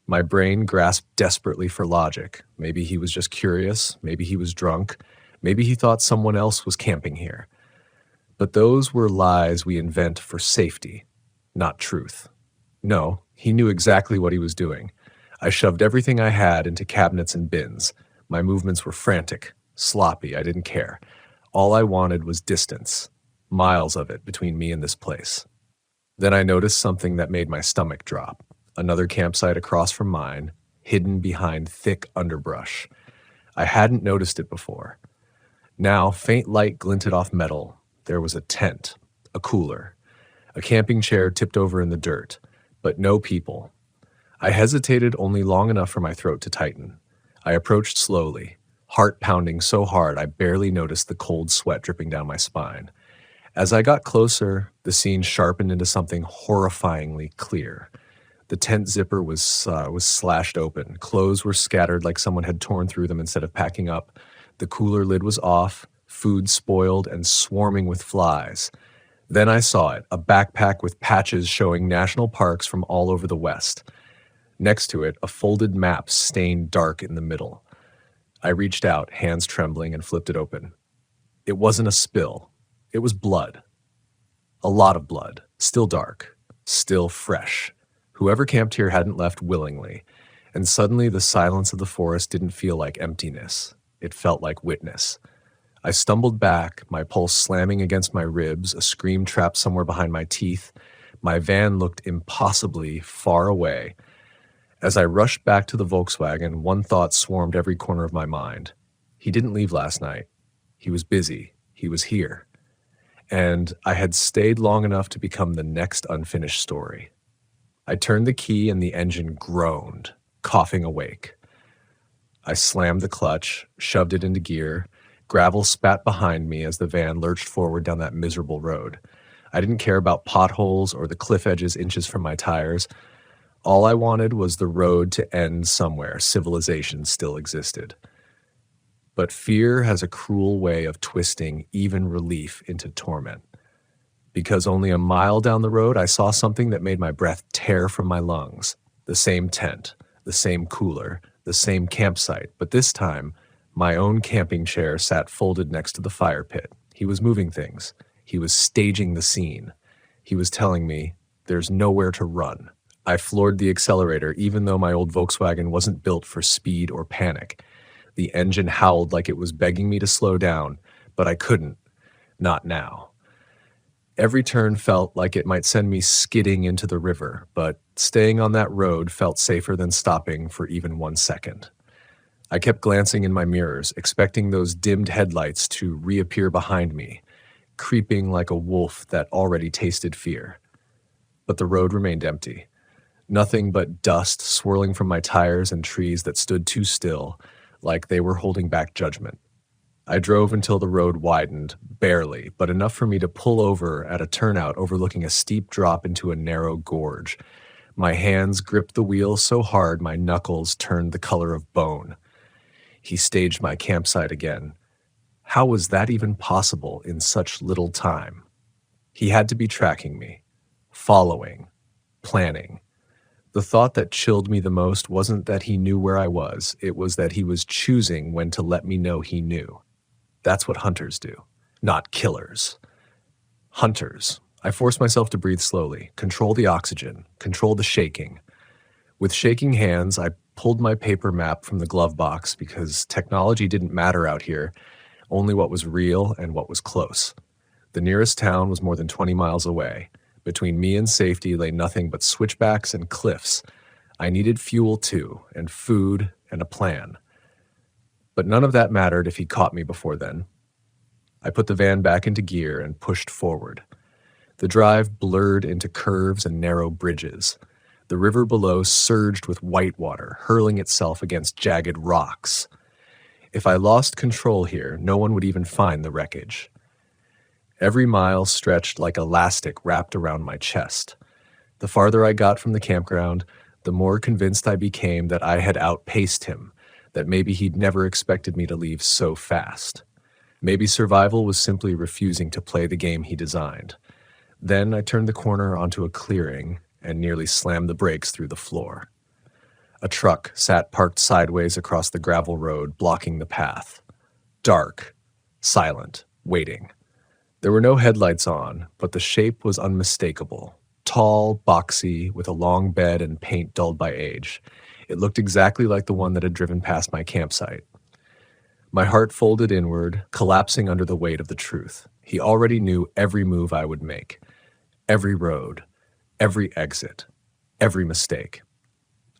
My brain grasped desperately for logic. Maybe he was just curious, maybe he was drunk, maybe he thought someone else was camping here. But those were lies we invent for safety, not truth. No, he knew exactly what he was doing. I shoved everything I had into cabinets and bins. My movements were frantic, sloppy, I didn't care. All I wanted was distance, miles of it between me and this place. Then I noticed something that made my stomach drop. Another campsite across from mine, hidden behind thick underbrush. I hadn't noticed it before. Now, faint light glinted off metal. There was a tent, a cooler, a camping chair tipped over in the dirt, but no people. I hesitated only long enough for my throat to tighten. I approached slowly, heart pounding so hard I barely noticed the cold sweat dripping down my spine. As I got closer, the scene sharpened into something horrifyingly clear. The tent zipper was slashed open. Clothes were scattered like someone had torn through them instead of packing up. The cooler lid was off, food spoiled and swarming with flies. Then I saw it, a backpack with patches showing national parks from all over the West. Next to it, a folded map stained dark in the middle. I reached out, hands trembling, and flipped it open. It wasn't a spill. It was blood. A lot of blood. Still dark. Still fresh. Whoever camped here hadn't left willingly. And suddenly the silence of the forest didn't feel like emptiness. It felt like witness. I stumbled back, my pulse slamming against my ribs, a scream trapped somewhere behind my teeth. My van looked impossibly far away. As I rushed back to the Volkswagen, one thought swarmed every corner of my mind. He didn't leave last night. He was busy. He was here. And I had stayed long enough to become the next unfinished story. I turned the key and the engine groaned, coughing awake. I slammed the clutch, shoved it into gear. Gravel spat behind me as the van lurched forward down that miserable road. I didn't care about potholes or the cliff edges inches from my tires. All I wanted was the road to end somewhere civilization still existed. But fear has a cruel way of twisting even relief into torment. Because only a mile down the road, I saw something that made my breath tear from my lungs. The same tent, the same cooler, the same campsite, but this time, my own camping chair sat folded next to the fire pit. He was moving things. He was staging the scene. He was telling me, there's nowhere to run. I floored the accelerator, even though my old Volkswagen wasn't built for speed or panic. The engine howled like it was begging me to slow down, but I couldn't. Not now. Every turn felt like it might send me skidding into the river, but Staying on that road felt safer than stopping for even 1 second. I kept glancing in my mirrors, expecting those dimmed headlights to reappear behind me, creeping like a wolf that already tasted fear. But the road remained empty. Nothing but dust swirling from my tires and trees that stood too still, like they were holding back judgment. I drove until the road widened, barely, but enough for me to pull over at a turnout overlooking a steep drop into a narrow gorge. My hands gripped the wheel so hard my knuckles turned the color of bone. He staged my campsite again. How was that even possible in such little time? He had to be tracking me, following, planning. The thought that chilled me the most wasn't that he knew where I was, it was that he was choosing when to let me know he knew. That's what hunters do, not killers. Hunters. I forced myself to breathe slowly, control the oxygen, control the shaking. With shaking hands, I pulled my paper map from the glove box because technology didn't matter out here, only what was real and what was close. The nearest town was more than 20 miles away. Between me and safety lay nothing but switchbacks and cliffs. I needed fuel too, and food, and a plan. But none of that mattered if he caught me before then. I put the van back into gear and pushed forward. The drive blurred into curves and narrow bridges. The river below surged with white water, hurling itself against jagged rocks. If I lost control here, no one would even find the wreckage. Every mile stretched like elastic wrapped around my chest. The farther I got from the campground, the more convinced I became that I had outpaced him, that maybe he'd never expected me to leave so fast. Maybe survival was simply refusing to play the game he designed. Then I turned the corner onto a clearing and nearly slammed the brakes through the floor. A truck sat parked sideways across the gravel road, blocking the path. Dark, silent, waiting. There were no headlights on, but the shape was unmistakable. Tall, boxy, with a long bed and paint dulled by age. It looked exactly like the one that had driven past my campsite. My heart folded inward, collapsing under the weight of the truth. He already knew every move I would make. Every road, every exit, every mistake.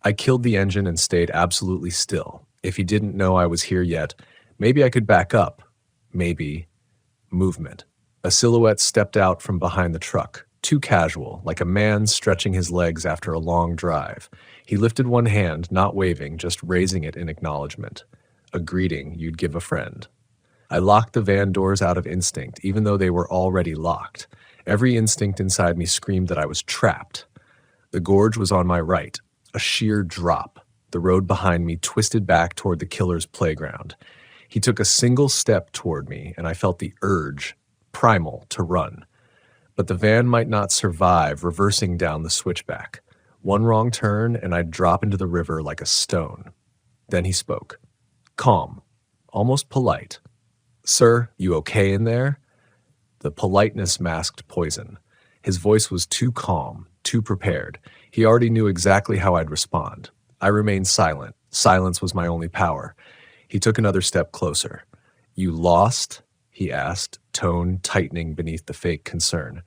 I killed the engine and stayed absolutely still. If he didn't know I was here yet, maybe I could back up. Maybe movement. A silhouette stepped out from behind the truck, too casual, like a man stretching his legs after a long drive. He lifted one hand, not waving, just raising it in acknowledgement. A greeting you'd give a friend. I locked the van doors out of instinct, even though they were already locked. Every instinct inside me screamed that I was trapped. The gorge was on my right, a sheer drop. The road behind me twisted back toward the killer's playground. He took a single step toward me, and I felt the urge, primal, to run. But the van might not survive reversing down the switchback. One wrong turn, and I'd drop into the river like a stone. Then he spoke. Calm, almost polite. "Sir, you okay in there?" The politeness masked poison. His voice was too calm, too prepared. He already knew exactly how I'd respond. I remained silent. Silence was my only power. He took another step closer. "You lost?" he asked, tone tightening beneath the fake concern.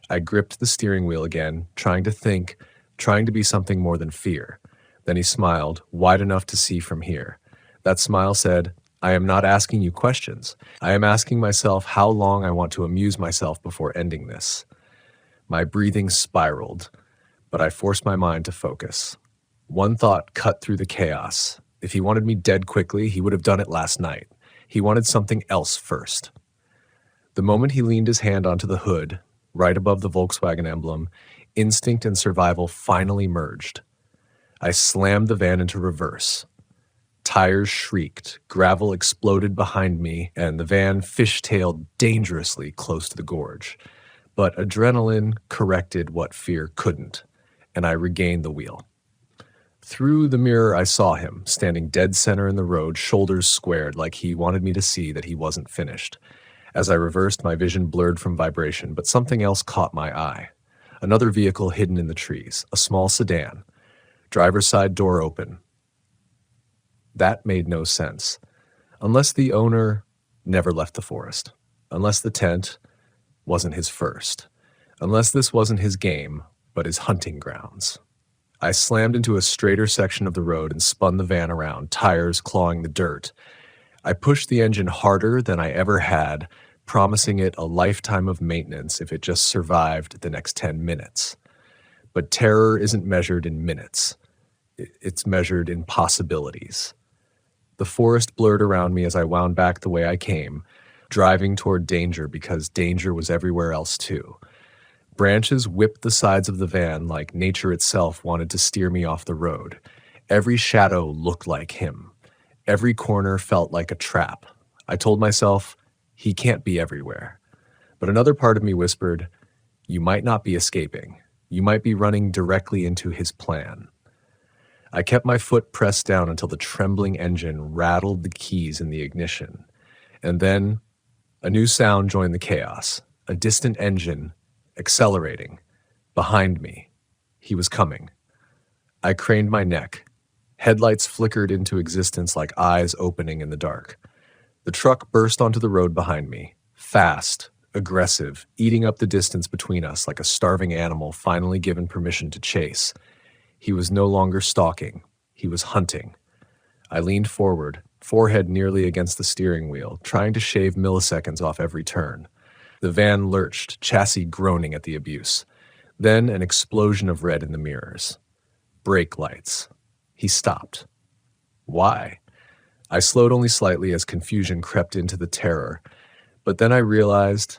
I gripped the steering wheel again, trying to think, trying to be something more than fear. Then he smiled, wide enough to see from here. That smile said, "I am not asking you questions. I am asking myself how long I want to amuse myself before ending this." My breathing spiraled, but I forced my mind to focus. One thought cut through the chaos. If he wanted me dead quickly, he would have done it last night. He wanted something else first. The moment he leaned his hand onto the hood, right above the Volkswagen emblem, instinct and survival finally merged. I slammed the van into reverse. Tires shrieked, gravel exploded behind me, and the van fishtailed dangerously close to the gorge. But adrenaline corrected what fear couldn't, and I regained the wheel. Through the mirror, I saw him, standing dead center in the road, shoulders squared like he wanted me to see that he wasn't finished. As I reversed, my vision blurred from vibration, but something else caught my eye. Another vehicle hidden in the trees, a small sedan. Driver's side door open. That made no sense. Unless the owner never left the forest. Unless the tent wasn't his first. Unless this wasn't his game, but his hunting grounds. I slammed into a straighter section of the road and spun the van around, tires clawing the dirt. I pushed the engine harder than I ever had, promising it a lifetime of maintenance if it just survived the next 10 minutes. But terror isn't measured in minutes. It's measured in possibilities. The forest blurred around me as I wound back the way I came, driving toward danger because danger was everywhere else too. Branches whipped the sides of the van like nature itself wanted to steer me off the road. Every shadow looked like him. Every corner felt like a trap. I told myself, he can't be everywhere. But another part of me whispered, you might not be escaping. You might be running directly into his plan. I kept my foot pressed down until the trembling engine rattled the keys in the ignition. And then a new sound joined the chaos, a distant engine accelerating. Behind me. He was coming. I craned my neck. Headlights flickered into existence like eyes opening in the dark. The truck burst onto the road behind me, fast, aggressive, eating up the distance between us like a starving animal finally given permission to chase. He was no longer stalking. He was hunting. I leaned forward, forehead nearly against the steering wheel, trying to shave milliseconds off every turn. The van lurched, chassis groaning at the abuse. Then an explosion of red in the mirrors. Brake lights. He stopped. Why? I slowed only slightly as confusion crept into the terror. But then I realized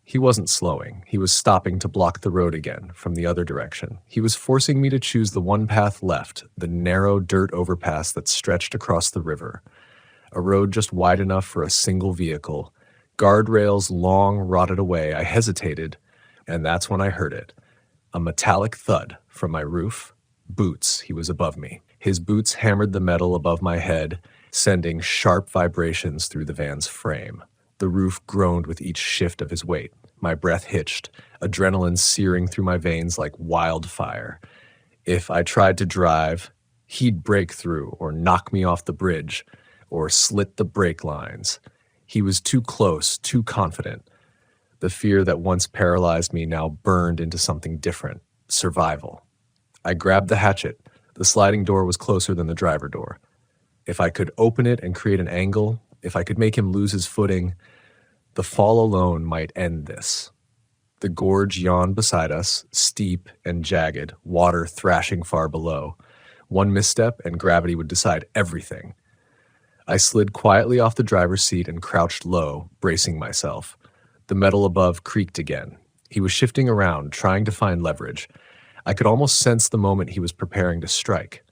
he wasn't slowing. He was stopping to block the road again from the other direction. He was forcing me to choose the one path left, the narrow dirt overpass that stretched across the river. A road just wide enough for a single vehicle. Guardrails long rotted away. I hesitated, and that's when I heard it. A metallic thud from my roof. Boots. He was above me. His boots hammered the metal above my head, sending sharp vibrations through the van's frame. The roof groaned with each shift of his weight. My breath hitched, adrenaline searing through my veins like wildfire. If I tried to drive, he'd break through or knock me off the bridge or slit the brake lines. He was too close, too confident. The fear that once paralyzed me now burned into something different, survival. I grabbed the hatchet. The sliding door was closer than the driver door. If I could open it and create an angle, if I could make him lose his footing, the fall alone might end this. The gorge yawned beside us, steep and jagged, water thrashing far below. One misstep and gravity would decide everything. I slid quietly off the driver's seat and crouched low, bracing myself. The metal above creaked again. He was shifting around, trying to find leverage. I could almost sense the moment he was preparing to strike.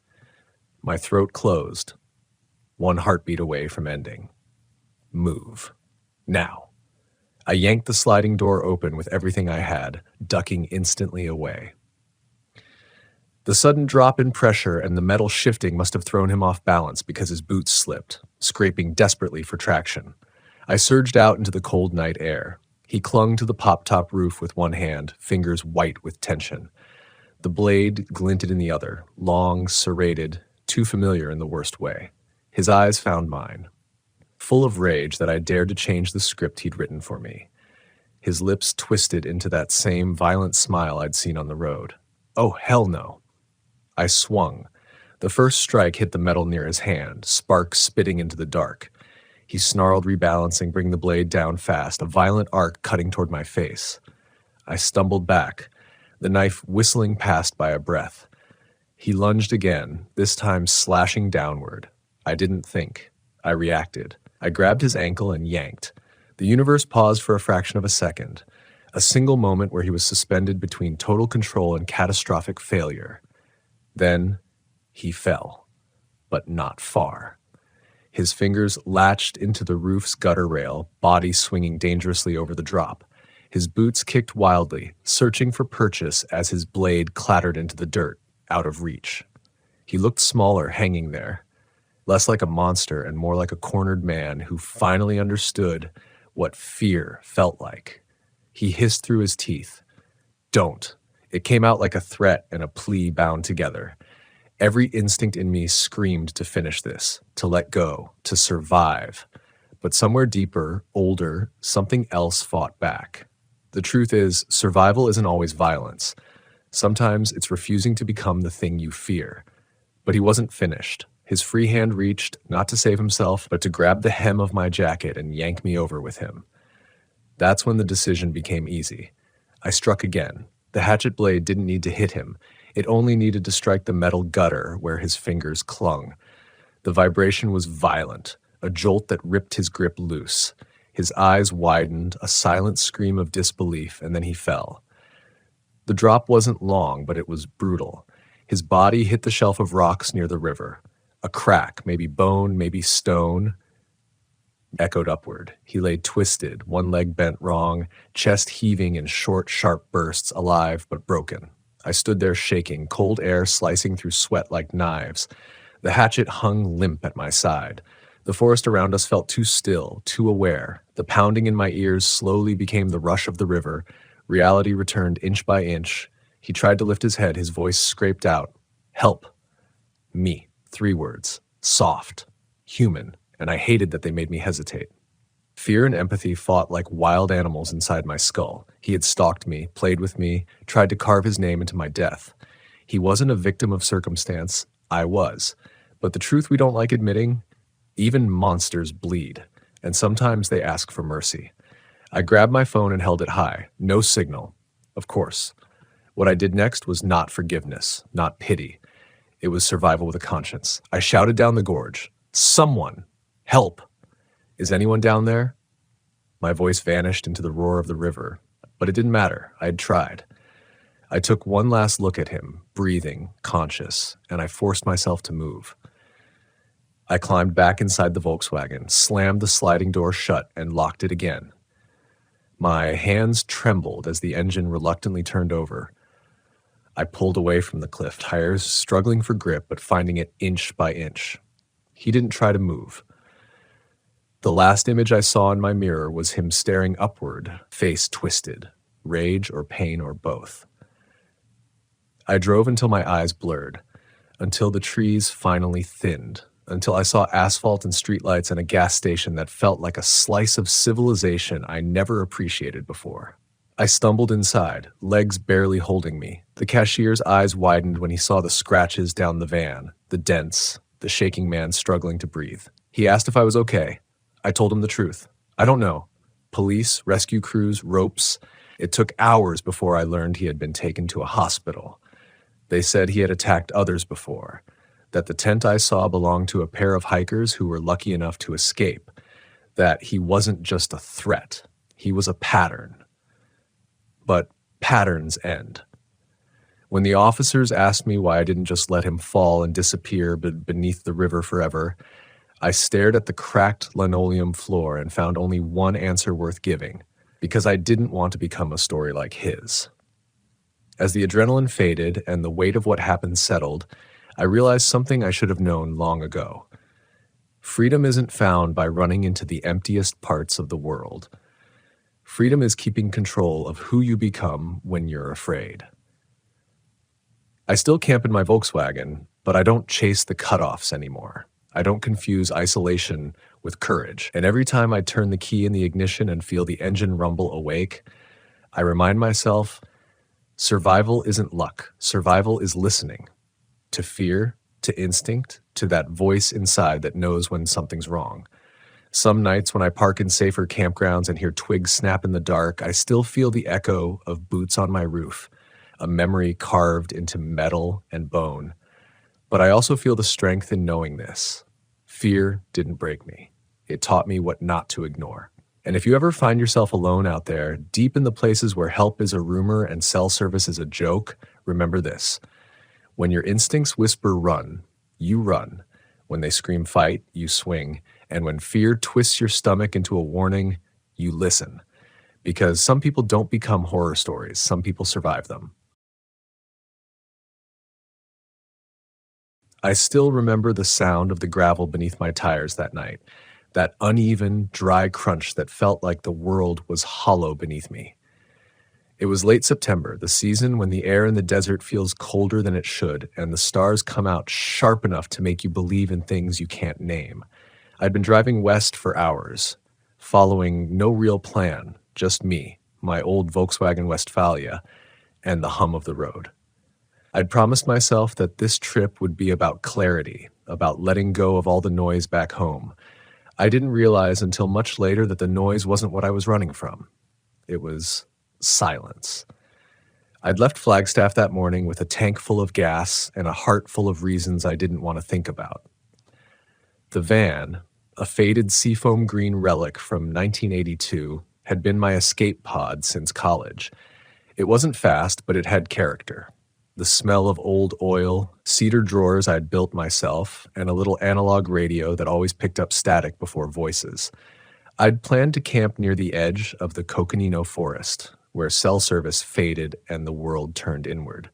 My throat closed, one heartbeat away from ending. Move. Now. I yanked the sliding door open with everything I had, ducking instantly away. The sudden drop in pressure and the metal shifting must have thrown him off balance because his boots slipped, scraping desperately for traction. I surged out into the cold night air. He clung to the pop-top roof with one hand, fingers white with tension. The blade glinted in the other, long, serrated, too familiar in the worst way. His eyes found mine, full of rage that I dared to change the script he'd written for me. His lips twisted into that same violent smile I'd seen on the road. Oh, hell no. I swung. The first strike hit the metal near his hand, sparks spitting into the dark. He snarled, rebalancing, bringing the blade down fast, a violent arc cutting toward my face. I stumbled back, the knife whistling past by a breath. He lunged again, this time slashing downward. I didn't think. I reacted. I grabbed his ankle and yanked. The universe paused for a fraction of a second, a single moment where he was suspended between total control and catastrophic failure. Then he fell, but not far. His fingers latched into the roof's gutter rail, body swinging dangerously over the drop. His boots kicked wildly, searching for purchase as his blade clattered into the dirt, out of reach. He looked smaller hanging there, less like a monster and more like a cornered man who finally understood what fear felt like. He hissed through his teeth, "Don't." It came out like a threat and a plea bound together. Every instinct in me screamed to finish this, to let go, to survive. But somewhere deeper, older, something else fought back. The truth is, survival isn't always violence. Sometimes it's refusing to become the thing you fear. But he wasn't finished. His free hand reached, not to save himself, but to grab the hem of my jacket and yank me over with him. That's when the decision became easy. I struck again. The hatchet blade didn't need to hit him. It only needed to strike the metal gutter where his fingers clung. The vibration was violent, a jolt that ripped his grip loose. His eyes widened, a silent scream of disbelief, and then he fell. The drop wasn't long, but it was brutal. His body hit the shelf of rocks near the river. A crack, maybe bone, maybe stone, echoed upward. He lay twisted, one leg bent wrong, chest heaving in short, sharp bursts, alive but broken. I stood there shaking, cold air slicing through sweat like knives. The hatchet hung limp at my side. The forest around us felt too still, too aware. The pounding in my ears slowly became the rush of the river. Reality returned inch by inch. He tried to lift his head, his voice scraped out. Help. Me. 3 words. Soft. Human. And I hated that they made me hesitate. Fear and empathy fought like wild animals inside my skull. He had stalked me, played with me, tried to carve his name into my death. He wasn't a victim of circumstance. I was. But the truth we don't like admitting, even monsters bleed, and sometimes they ask for mercy. I grabbed my phone and held it high. No signal. Of course. What I did next was not forgiveness, not pity. It was survival with a conscience. I shouted down the gorge. Someone! Help! Is anyone down there? My voice vanished into the roar of the river, but it didn't matter. I had tried. I took one last look at him, breathing, conscious, and I forced myself to move. I climbed back inside the Volkswagen, slammed the sliding door shut, and locked it again. My hands trembled as the engine reluctantly turned over. I pulled away from the cliff, tires struggling for grip, but finding it inch by inch. He didn't try to move. The last image I saw in my mirror was him staring upward, face twisted, rage or pain or both. I drove until my eyes blurred, until the trees finally thinned, until I saw asphalt and streetlights and a gas station that felt like a slice of civilization I never appreciated before. I stumbled inside, legs barely holding me. The cashier's eyes widened when he saw the scratches down the van, the dents, the shaking man struggling to breathe. He asked if I was okay. I told him the truth. I don't know. Police, rescue crews, ropes. It took hours before I learned he had been taken to a hospital. They said he had attacked others before, that the tent I saw belonged to a pair of hikers who were lucky enough to escape, that he wasn't just a threat, he was a pattern. But patterns end. When the officers asked me why I didn't just let him fall and disappear beneath the river forever, I stared at the cracked linoleum floor and found only one answer worth giving, because I didn't want to become a story like his. As the adrenaline faded and the weight of what happened settled, I realized something I should have known long ago. Freedom isn't found by running into the emptiest parts of the world. Freedom is keeping control of who you become when you're afraid. I still camp in my Volkswagen, but I don't chase the cutoffs anymore. I don't confuse isolation with courage. And every time I turn the key in the ignition and feel the engine rumble awake, I remind myself, survival isn't luck. Survival is listening. To fear, to instinct, to that voice inside that knows when something's wrong. Some nights when I park in safer campgrounds and hear twigs snap in the dark, I still feel the echo of boots on my roof, a memory carved into metal and bone. But I also feel the strength in knowing this. Fear didn't break me. It taught me what not to ignore. And if you ever find yourself alone out there, deep in the places where help is a rumor and cell service is a joke, remember this. When your instincts whisper run, you run. When they scream fight, you swing. And when fear twists your stomach into a warning, you listen. Because some people don't become horror stories, some people survive them. I still remember the sound of the gravel beneath my tires that night, that uneven, dry crunch that felt like the world was hollow beneath me. It was late September, the season when the air in the desert feels colder than it should, and the stars come out sharp enough to make you believe in things you can't name. I'd been driving west for hours, following no real plan, just me, my old Volkswagen Westfalia, and the hum of the road. I'd promised myself that this trip would be about clarity, about letting go of all the noise back home. I didn't realize until much later that the noise wasn't what I was running from. It was silence. I'd left Flagstaff that morning with a tank full of gas and a heart full of reasons I didn't want to think about. The van, a faded seafoam green relic from 1982, had been my escape pod since college. It wasn't fast, but it had character. The smell of old oil, cedar drawers I'd built myself, and a little analog radio that always picked up static before voices. I'd planned to camp near the edge of the Coconino Forest, where cell service faded and the world turned inward.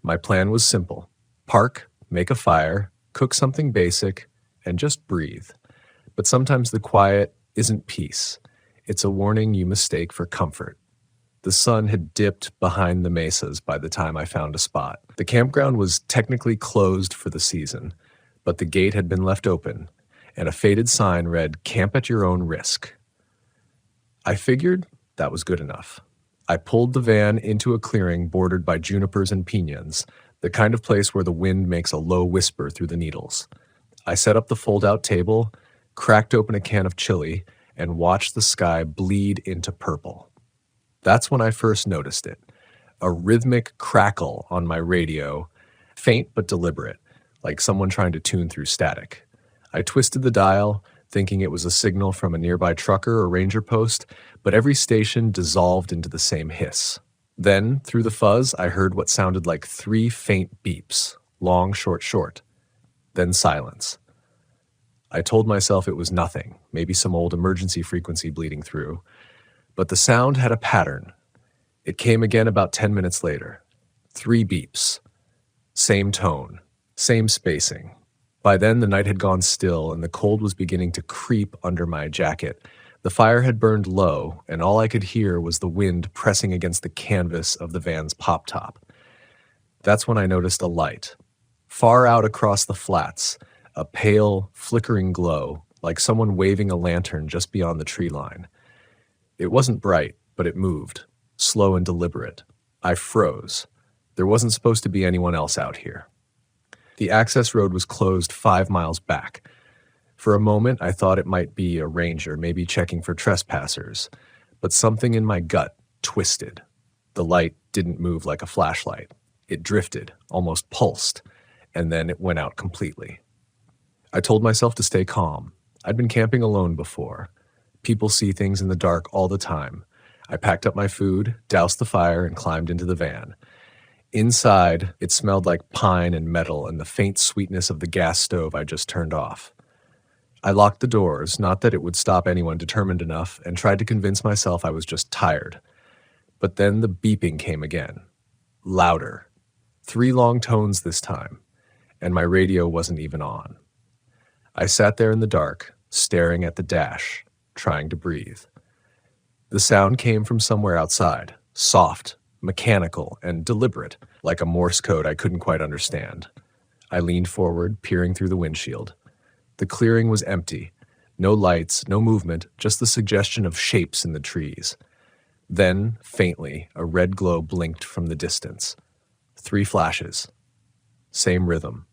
My plan was simple: park, make a fire, cook something basic, and just breathe. But sometimes the quiet isn't peace. It's a warning you mistake for comfort. The sun had dipped behind the mesas by the time I found a spot. The campground was technically closed for the season, but the gate had been left open, and a faded sign read, "Camp at your own risk." I figured that was good enough. I pulled the van into a clearing bordered by junipers and piñons, the kind of place where the wind makes a low whisper through the needles. I set up the fold-out table, cracked open a can of chili, and watched the sky bleed into purple. That's when I first noticed it. A rhythmic crackle on my radio, faint but deliberate, like someone trying to tune through static. I twisted the dial, thinking it was a signal from a nearby trucker or ranger post, but every station dissolved into the same hiss. Then, through the fuzz, I heard what sounded like 3 faint beeps, long, short, short. Then silence. I told myself it was nothing, maybe some old emergency frequency bleeding through. But the sound had a pattern. It came again about 10 minutes later. 3 beeps. Same tone, same spacing. By then, the night had gone still, and the cold was beginning to creep under my jacket. The fire had burned low, and all I could hear was the wind pressing against the canvas of the van's pop-top. That's when I noticed a light. Far out across the flats, a pale, flickering glow, like someone waving a lantern just beyond the tree line. It wasn't bright, but it moved, slow and deliberate. I froze. There wasn't supposed to be anyone else out here. The access road was closed 5 miles back. For a moment, I thought it might be a ranger, maybe checking for trespassers. But something in my gut twisted. The light didn't move like a flashlight. It drifted, almost pulsed, and then it went out completely. I told myself to stay calm. I'd been camping alone before. People see things in the dark all the time. I packed up my food, doused the fire, and climbed into the van. Inside, it smelled like pine and metal and the faint sweetness of the gas stove I just turned off. I locked the doors, not that it would stop anyone determined enough, and tried to convince myself I was just tired. But then the beeping came again. Louder. 3 long tones this time, and my radio wasn't even on. I sat there in the dark, staring at the dash, trying to breathe. The sound came from somewhere outside, soft, mechanical, and deliberate, like a Morse code I couldn't quite understand. I leaned forward, peering through the windshield. The clearing was empty. No lights, no movement, just the suggestion of shapes in the trees. Then, faintly, a red glow blinked from the distance. 3 flashes. Same rhythm.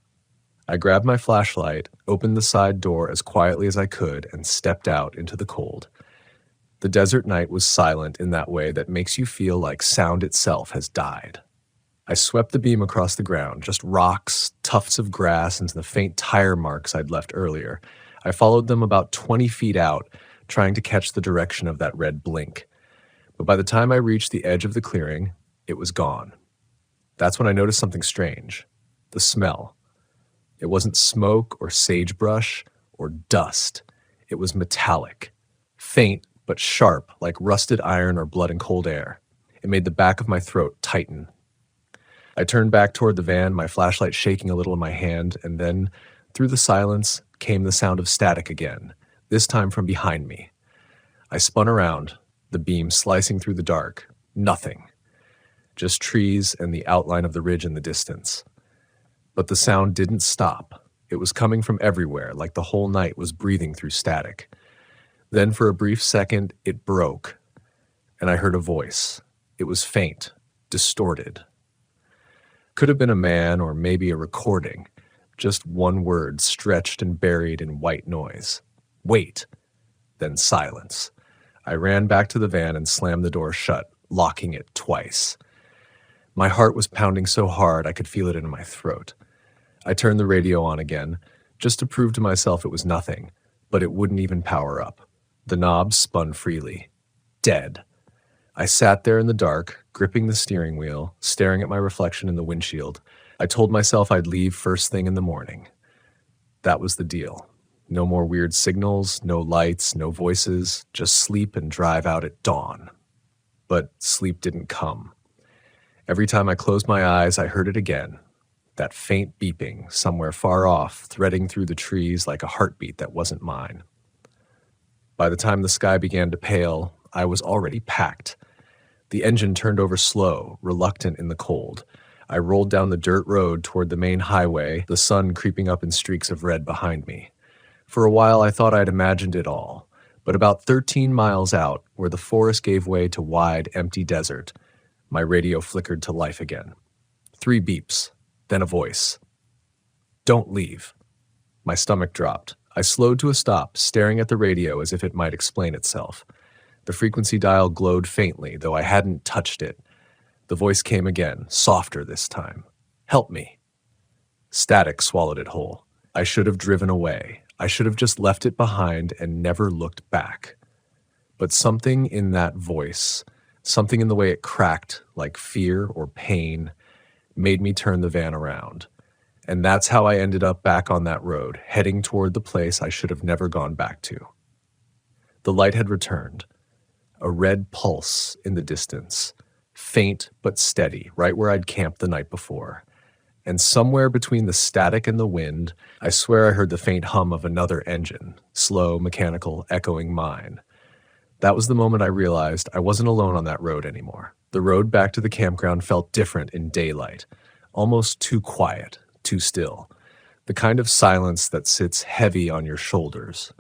I grabbed my flashlight, opened the side door as quietly as I could, and stepped out into the cold. The desert night was silent in that way that makes you feel like sound itself has died. I swept the beam across the ground, just rocks, tufts of grass, and the faint tire marks I'd left earlier. I followed them about 20 feet out, trying to catch the direction of that red blink. But by the time I reached the edge of the clearing, it was gone. That's when I noticed something strange. The smell. It wasn't smoke or sagebrush or dust. It was metallic. Faint, but sharp, like rusted iron or blood in cold air. It made the back of my throat tighten. I turned back toward the van, my flashlight shaking a little in my hand, and then, through the silence, came the sound of static again, this time from behind me. I spun around, the beam slicing through the dark. Nothing. Just trees and the outline of the ridge in the distance. But the sound didn't stop. It was coming from everywhere, like the whole night was breathing through static. Then for a brief second, it broke, and I heard a voice. It was faint, distorted. Could have been a man or maybe a recording. Just one word stretched and buried in white noise. Wait. Then silence. I ran back to the van and slammed the door shut, locking it twice. My heart was pounding so hard I could feel it in my throat. I turned the radio on again, just to prove to myself it was nothing, but it wouldn't even power up. The knob spun freely. Dead. I sat there in the dark, gripping the steering wheel, staring at my reflection in the windshield. I told myself I'd leave first thing in the morning. That was the deal. No more weird signals, no lights, no voices, just sleep and drive out at dawn. But sleep didn't come. Every time I closed my eyes, I heard it again. That faint beeping, somewhere far off, threading through the trees like a heartbeat that wasn't mine. By the time the sky began to pale, I was already packed. The engine turned over slow, reluctant in the cold. I rolled down the dirt road toward the main highway, the sun creeping up in streaks of red behind me. For a while, I thought I'd imagined it all, but about 13 miles out, where the forest gave way to wide, empty desert, my radio flickered to life again. 3 beeps, then a voice. Don't leave. My stomach dropped. I slowed to a stop, staring at the radio as if it might explain itself. The frequency dial glowed faintly, though I hadn't touched it. The voice came again, softer this time. Help me. Static swallowed it whole. I should have driven away. I should have just left it behind and never looked back. But something in that voice, something in the way it cracked, like fear or pain, made me turn the van around. And that's how I ended up back on that road, heading toward the place I should have never gone back to. The light had returned. A red pulse in the distance, faint but steady, right where I'd camped the night before. And somewhere between the static and the wind, I swear I heard the faint hum of another engine, slow, mechanical, echoing mine. That was the moment I realized I wasn't alone on that road anymore. The road back to the campground felt different in daylight, almost too quiet, too still. The kind of silence that sits heavy on your shoulders.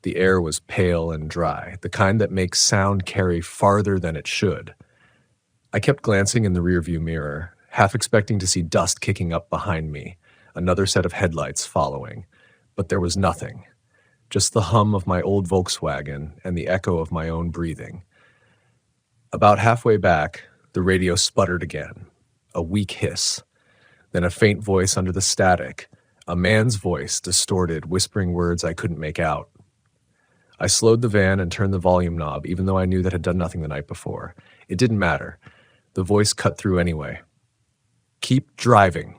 The air was pale and dry, the kind that makes sound carry farther than it should. I kept glancing in the rearview mirror, half expecting to see dust kicking up behind me, another set of headlights following. But there was nothing. Just the hum of my old Volkswagen and the echo of my own breathing. About halfway back, the radio sputtered again, a weak hiss. Then a faint voice under the static, a man's voice, distorted, whispering words I couldn't make out. I slowed the van and turned the volume knob, even though I knew that had done nothing the night before. It didn't matter. The voice cut through anyway. Keep driving.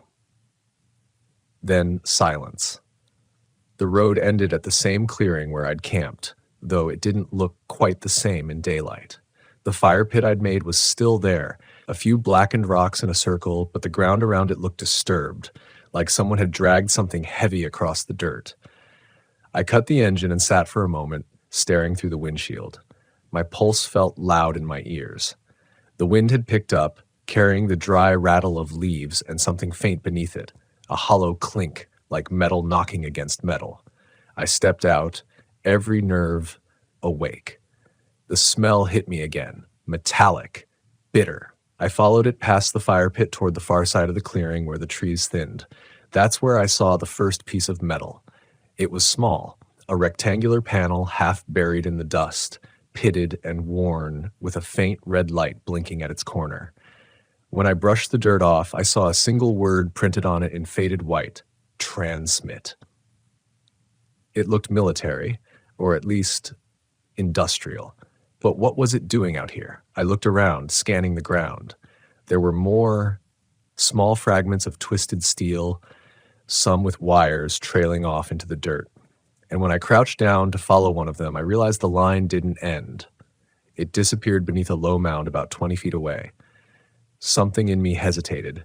Then silence. The road ended at the same clearing where I'd camped, though it didn't look quite the same in daylight. The fire pit I'd made was still there, a few blackened rocks in a circle, but the ground around it looked disturbed, like someone had dragged something heavy across the dirt. I cut the engine and sat for a moment, staring through the windshield. My pulse felt loud in my ears. The wind had picked up, carrying the dry rattle of leaves and something faint beneath it, a hollow clink, like metal knocking against metal. I stepped out, every nerve awake. The smell hit me again, metallic, bitter. I followed it past the fire pit toward the far side of the clearing where the trees thinned. That's where I saw the first piece of metal. It was small, a rectangular panel half buried in the dust, pitted and worn, with a faint red light blinking at its corner. When I brushed the dirt off, I saw a single word printed on it in faded white: transmit. It looked military, or at least industrial. But what was it doing out here? I looked around, scanning the ground. There were more small fragments of twisted steel, some with wires trailing off into the dirt. And when I crouched down to follow one of them, I realized the line didn't end. It disappeared beneath a low mound about 20 feet away. Something in me hesitated.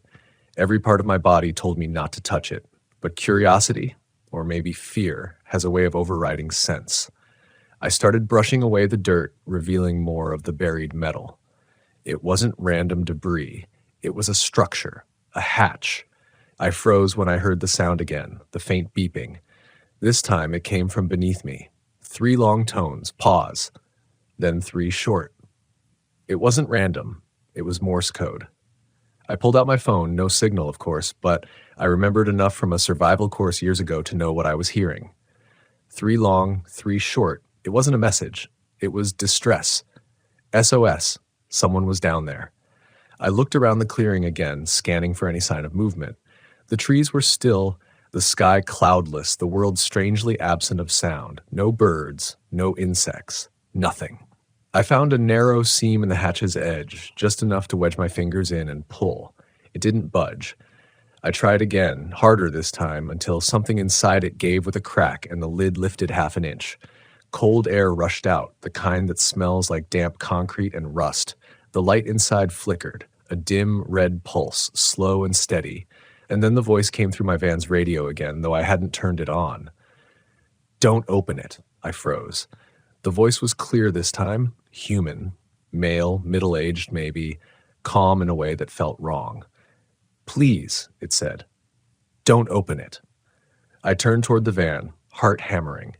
Every part of my body told me not to touch it. But curiosity, or maybe fear, has a way of overriding sense. I started brushing away the dirt, revealing more of the buried metal. It wasn't random debris. It was a structure, a hatch. I froze when I heard the sound again, the faint beeping. This time it came from beneath me. 3 long tones, pause, then 3 short. It wasn't random. It was Morse code. I pulled out my phone, no signal, of course, but I remembered enough from a survival course years ago to know what I was hearing. 3 long, 3 short. It wasn't a message. It was distress. SOS. Someone was down there. I looked around the clearing again, scanning for any sign of movement. The trees were still, the sky cloudless, the world strangely absent of sound. No birds, no insects, nothing. I found a narrow seam in the hatch's edge, just enough to wedge my fingers in and pull. It didn't budge. I tried again, harder this time, until something inside it gave with a crack and the lid lifted half an inch. Cold air rushed out, the kind that smells like damp concrete and rust. The light inside flickered, a dim red pulse, slow and steady, and then the voice came through my van's radio again, though I hadn't turned it on. "Don't open it," I froze. The voice was clear this time, human, male, middle-aged maybe, calm in a way that felt wrong. "Please," it said, "don't open it." I turned toward the van, heart hammering.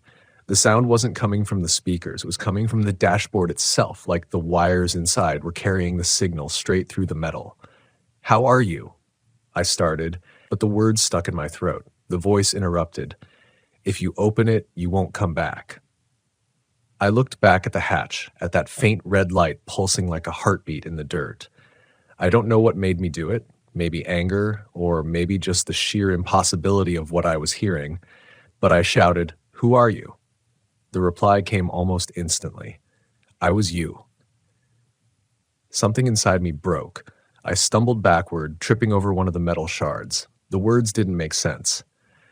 The sound wasn't coming from the speakers, it was coming from the dashboard itself, like the wires inside were carrying the signal straight through the metal. "How are you?" I started, but the words stuck in my throat. The voice interrupted. "If you open it, you won't come back." I looked back at the hatch, at that faint red light pulsing like a heartbeat in the dirt. I don't know what made me do it, maybe anger, or maybe just the sheer impossibility of what I was hearing, but I shouted, "Who are you?" The reply came almost instantly. "I was you." Something inside me broke. I stumbled backward, tripping over one of the metal shards. The words didn't make sense.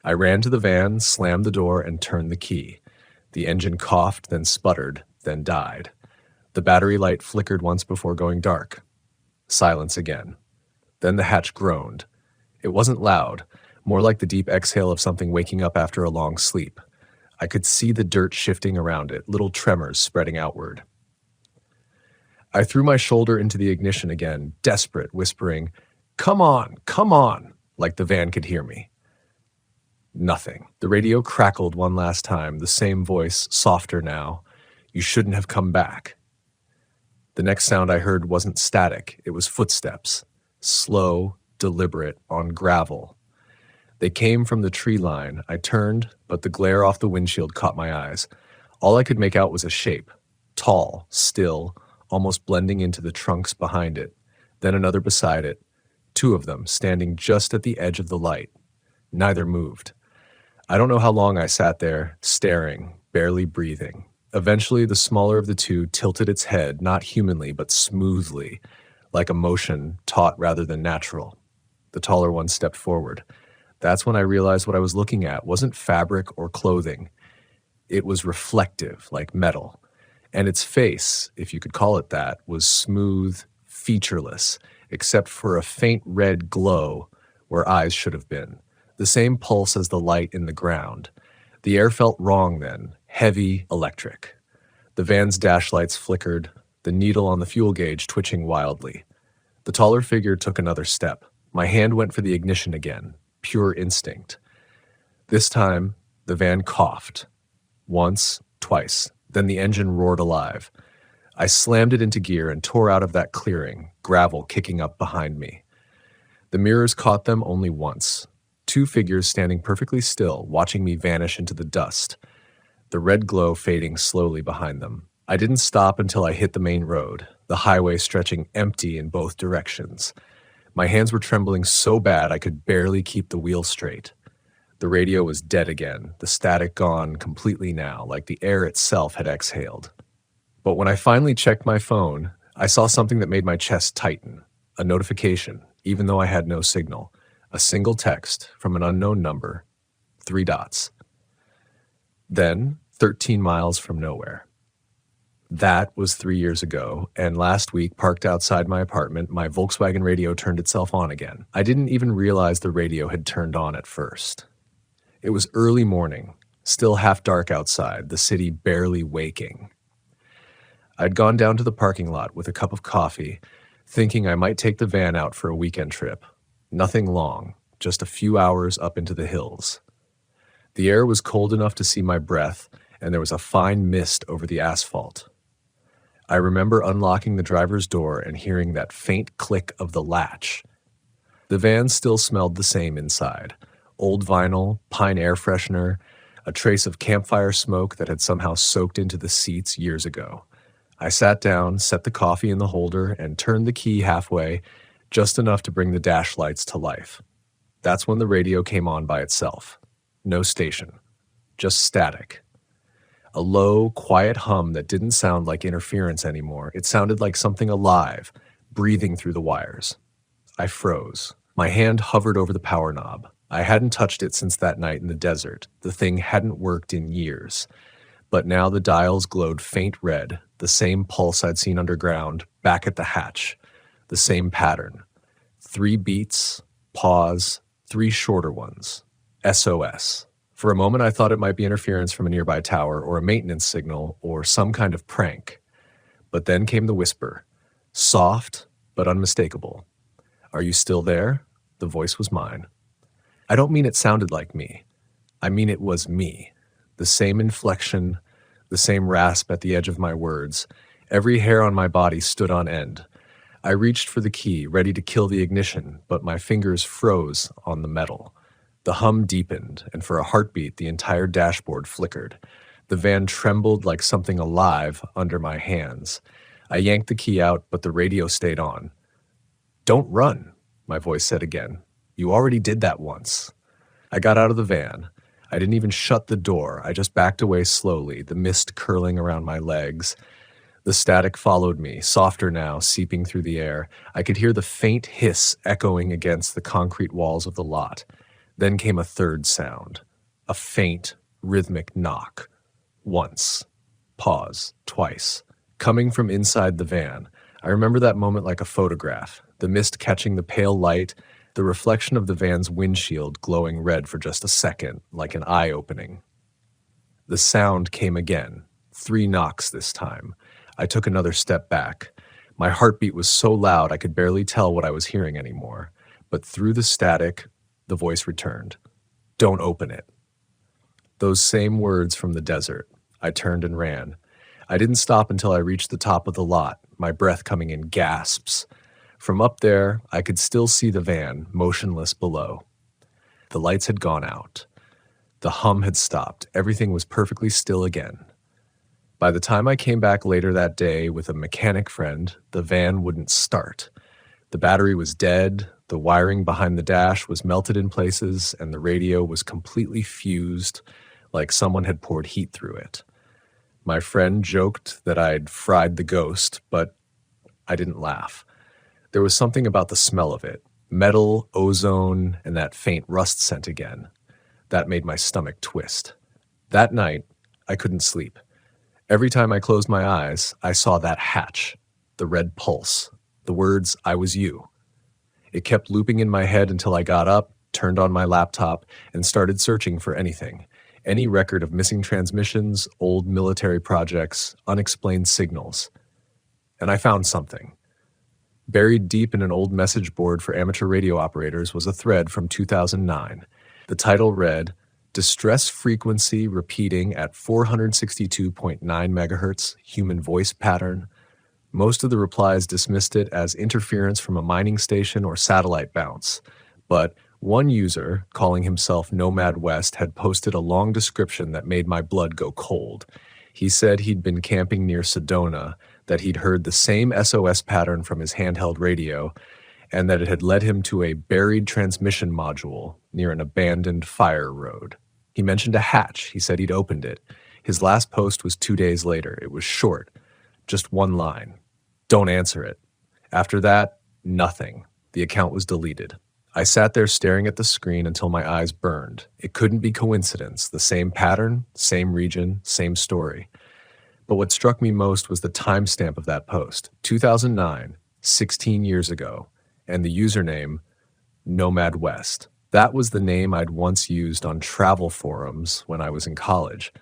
I ran to the van, slammed the door, and turned the key. The engine coughed, then sputtered, then died. The battery light flickered once before going dark. Silence again. Then the hatch groaned. It wasn't loud, more like the deep exhale of something waking up after a long sleep. I could see the dirt shifting around it, little tremors spreading outward. I threw my shoulder into the ignition again, desperate, whispering, come on," like the van could hear me. Nothing. The radio crackled one last time, the same voice, softer now. "You shouldn't have come back." The next sound I heard wasn't static, it was footsteps. Slow, deliberate, on gravel. They came from the tree line. I turned, but the glare off the windshield caught my eyes. All I could make out was a shape. Tall, still, almost blending into the trunks behind it. Then another beside it. 2 of them, standing just at the edge of the light. Neither moved. I don't know how long I sat there, staring, barely breathing. Eventually, the smaller of the 2 tilted its head, not humanly, but smoothly, like a motion taught rather than natural. The taller one stepped forward. That's when I realized what I was looking at wasn't fabric or clothing. It was reflective, like metal. And its face, if you could call it that, was smooth, featureless, except for a faint red glow where eyes should have been. The same pulse as the light in the ground. The air felt wrong then, heavy, electric. The van's dash lights flickered, the needle on the fuel gauge twitching wildly. The taller figure took another step. My hand went for the ignition again, pure instinct. This time, the van coughed. Once, twice, then the engine roared alive. I slammed it into gear and tore out of that clearing, gravel kicking up behind me. The mirrors caught them only once. 2 figures standing perfectly still, watching me vanish into the dust, the red glow fading slowly behind them. I didn't stop until I hit the main road, the highway stretching empty in both directions. My hands were trembling so bad I could barely keep the wheel straight. The radio was dead again, the static gone completely now, like the air itself had exhaled. But when I finally checked my phone, I saw something that made my chest tighten. A notification, even though I had no signal. A single text from an unknown number, 3 dots. Then, 13 miles from nowhere. That was 3 years ago, and last week, parked outside my apartment, my Volkswagen radio turned itself on again. I didn't even realize the radio had turned on at first. It was early morning, still half dark outside, the city barely waking. I'd gone down to the parking lot with a cup of coffee, thinking I might take the van out for a weekend trip. Nothing long, just a few hours up into the hills. The air was cold enough to see my breath, and there was a fine mist over the asphalt. I remember unlocking the driver's door and hearing that faint click of the latch, The van still smelled the same inside. Old vinyl, pine air freshener, a trace of campfire smoke that had somehow soaked into the seats years ago. I sat down, set the coffee in the holder, and turned the key halfway, just enough to bring the dash lights to life. That's when the radio came on by itself. No station. Just static. A low, quiet hum that didn't sound like interference anymore. It sounded like something alive, breathing through the wires. I froze. My hand hovered over the power knob. I hadn't touched it since that night in the desert. The thing hadn't worked in years. But now the dials glowed faint red, the same pulse I'd seen underground, back at the hatch. The same pattern. 3 beats, pause, 3 shorter ones. SOS. For a moment I thought it might be interference from a nearby tower or a maintenance signal or some kind of prank. But then came the whisper. Soft, but unmistakable. Are you still there? The voice was mine. I don't mean it sounded like me. I mean it was me. The same inflection, the same rasp at the edge of my words. Every hair on my body stood on end. I reached for the key, ready to kill the ignition, but my fingers froze on the metal. The hum deepened, and for a heartbeat, the entire dashboard flickered. The van trembled like something alive under my hands. I yanked the key out, but the radio stayed on. Don't run, my voice said again. You already did that once. I got out of the van. I didn't even shut the door. I just backed away slowly, the mist curling around my legs. The static followed me, softer now, seeping through the air. I could hear the faint hiss echoing against the concrete walls of the lot. Then came a third sound, a faint, rhythmic knock. Once. Pause. Twice. Coming from inside the van. I remember that moment like a photograph, the mist catching the pale light, the reflection of the van's windshield glowing red for just a second, like an eye opening. The sound came again, 3 knocks this time. I took another step back. My heartbeat was so loud I could barely tell what I was hearing anymore. But through the static, the voice returned. Don't open it. Those same words from the desert. I turned and ran. I didn't stop until I reached the top of the lot, my breath coming in gasps. From up there, I could still see the van, motionless below. The lights had gone out. The hum had stopped. Everything was perfectly still again. By the time I came back later that day with a mechanic friend, the van wouldn't start. The battery was dead, the wiring behind the dash was melted in places, and the radio was completely fused, like someone had poured heat through it. My friend joked that I'd fried the ghost, but I didn't laugh. There was something about the smell of it, metal, ozone, and that faint rust scent again. That made my stomach twist. That night, I couldn't sleep. Every time I closed my eyes, I saw that hatch, the red pulse, the words, I was you. It kept looping in my head until I got up, turned on my laptop, and started searching for anything. Any record of missing transmissions, old military projects, unexplained signals. And I found something. Buried deep in an old message board for amateur radio operators was a thread from 2009. The title read, Distress frequency repeating at 462.9 megahertz, human voice pattern. Most of the replies dismissed it as interference from a mining station or satellite bounce. But one user, calling himself Nomad West, had posted a long description that made my blood go cold. He said he'd been camping near Sedona, that he'd heard the same SOS pattern from his handheld radio, and that it had led him to a buried transmission module near an abandoned fire road. He mentioned a hatch. He said he'd opened it. His last post was 2 days later. It was short. Just one line. Don't answer it. After that, nothing. The account was deleted. I sat there staring at the screen until my eyes burned. It couldn't be coincidence. The same pattern, same region, same story. But what struck me most was the timestamp of that post. 2009, 16 years ago. And the username, Nomad West. That was the name I'd once used on travel forums when I was in college.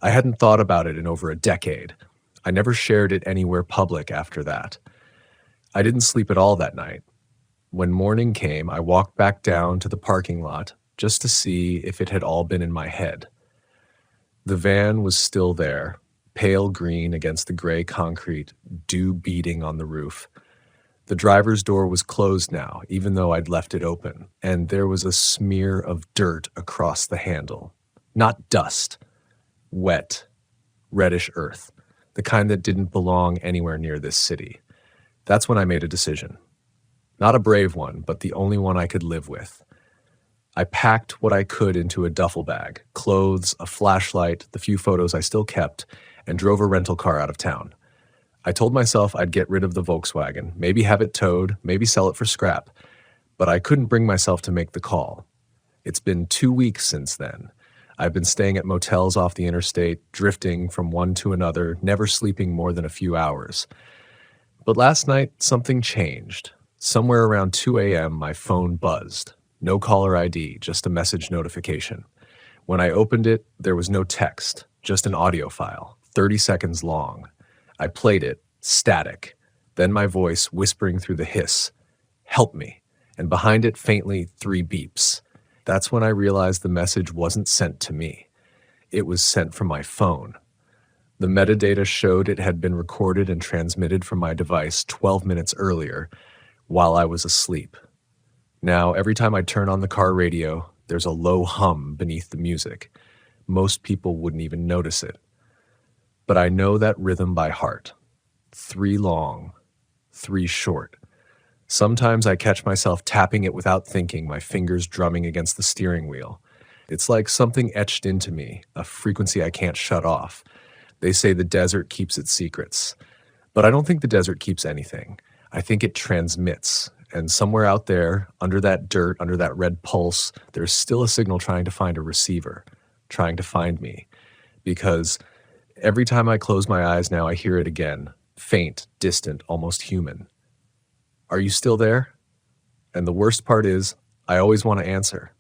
I hadn't thought about it in over a decade. I never shared it anywhere public after that. I didn't sleep at all that night. When morning came, I walked back down to the parking lot just to see if it had all been in my head. The van was still there, pale green against the gray concrete, dew beating on the roof. The driver's door was closed now, even though I'd left it open, and there was a smear of dirt across the handle. Not dust, wet, reddish earth, the kind that didn't belong anywhere near this city. That's when I made a decision. Not a brave one, but the only one I could live with. I packed what I could into a duffel bag, clothes, a flashlight, the few photos I still kept, and drove a rental car out of town. I told myself I'd get rid of the Volkswagen, maybe have it towed, maybe sell it for scrap, but I couldn't bring myself to make the call. It's been 2 weeks since then. I've been staying at motels off the interstate, drifting from one to another, never sleeping more than a few hours. But last night, something changed. Somewhere around 2 a.m., my phone buzzed. No caller ID, just a message notification. When I opened it, there was no text, just an audio file, 30 seconds long. I played it, static. Then my voice whispering through the hiss, "Help me," and behind it faintly 3 beeps. That's when I realized the message wasn't sent to me. It was sent from my phone. The metadata showed it had been recorded and transmitted from my device 12 minutes earlier, while I was asleep. Now, every time I turn on the car radio, there's a low hum beneath the music. Most people wouldn't even notice it. But I know that rhythm by heart. 3 long, 3 short. Sometimes I catch myself tapping it without thinking, my fingers drumming against the steering wheel. It's like something etched into me, a frequency I can't shut off. They say the desert keeps its secrets. But I don't think the desert keeps anything. I think it transmits. And somewhere out there, under that dirt, under that red pulse, there's still a signal trying to find a receiver, trying to find me. Because every time I close my eyes now, I hear it again. Faint, distant, almost human. Are you still there? And the worst part is, I always want to answer.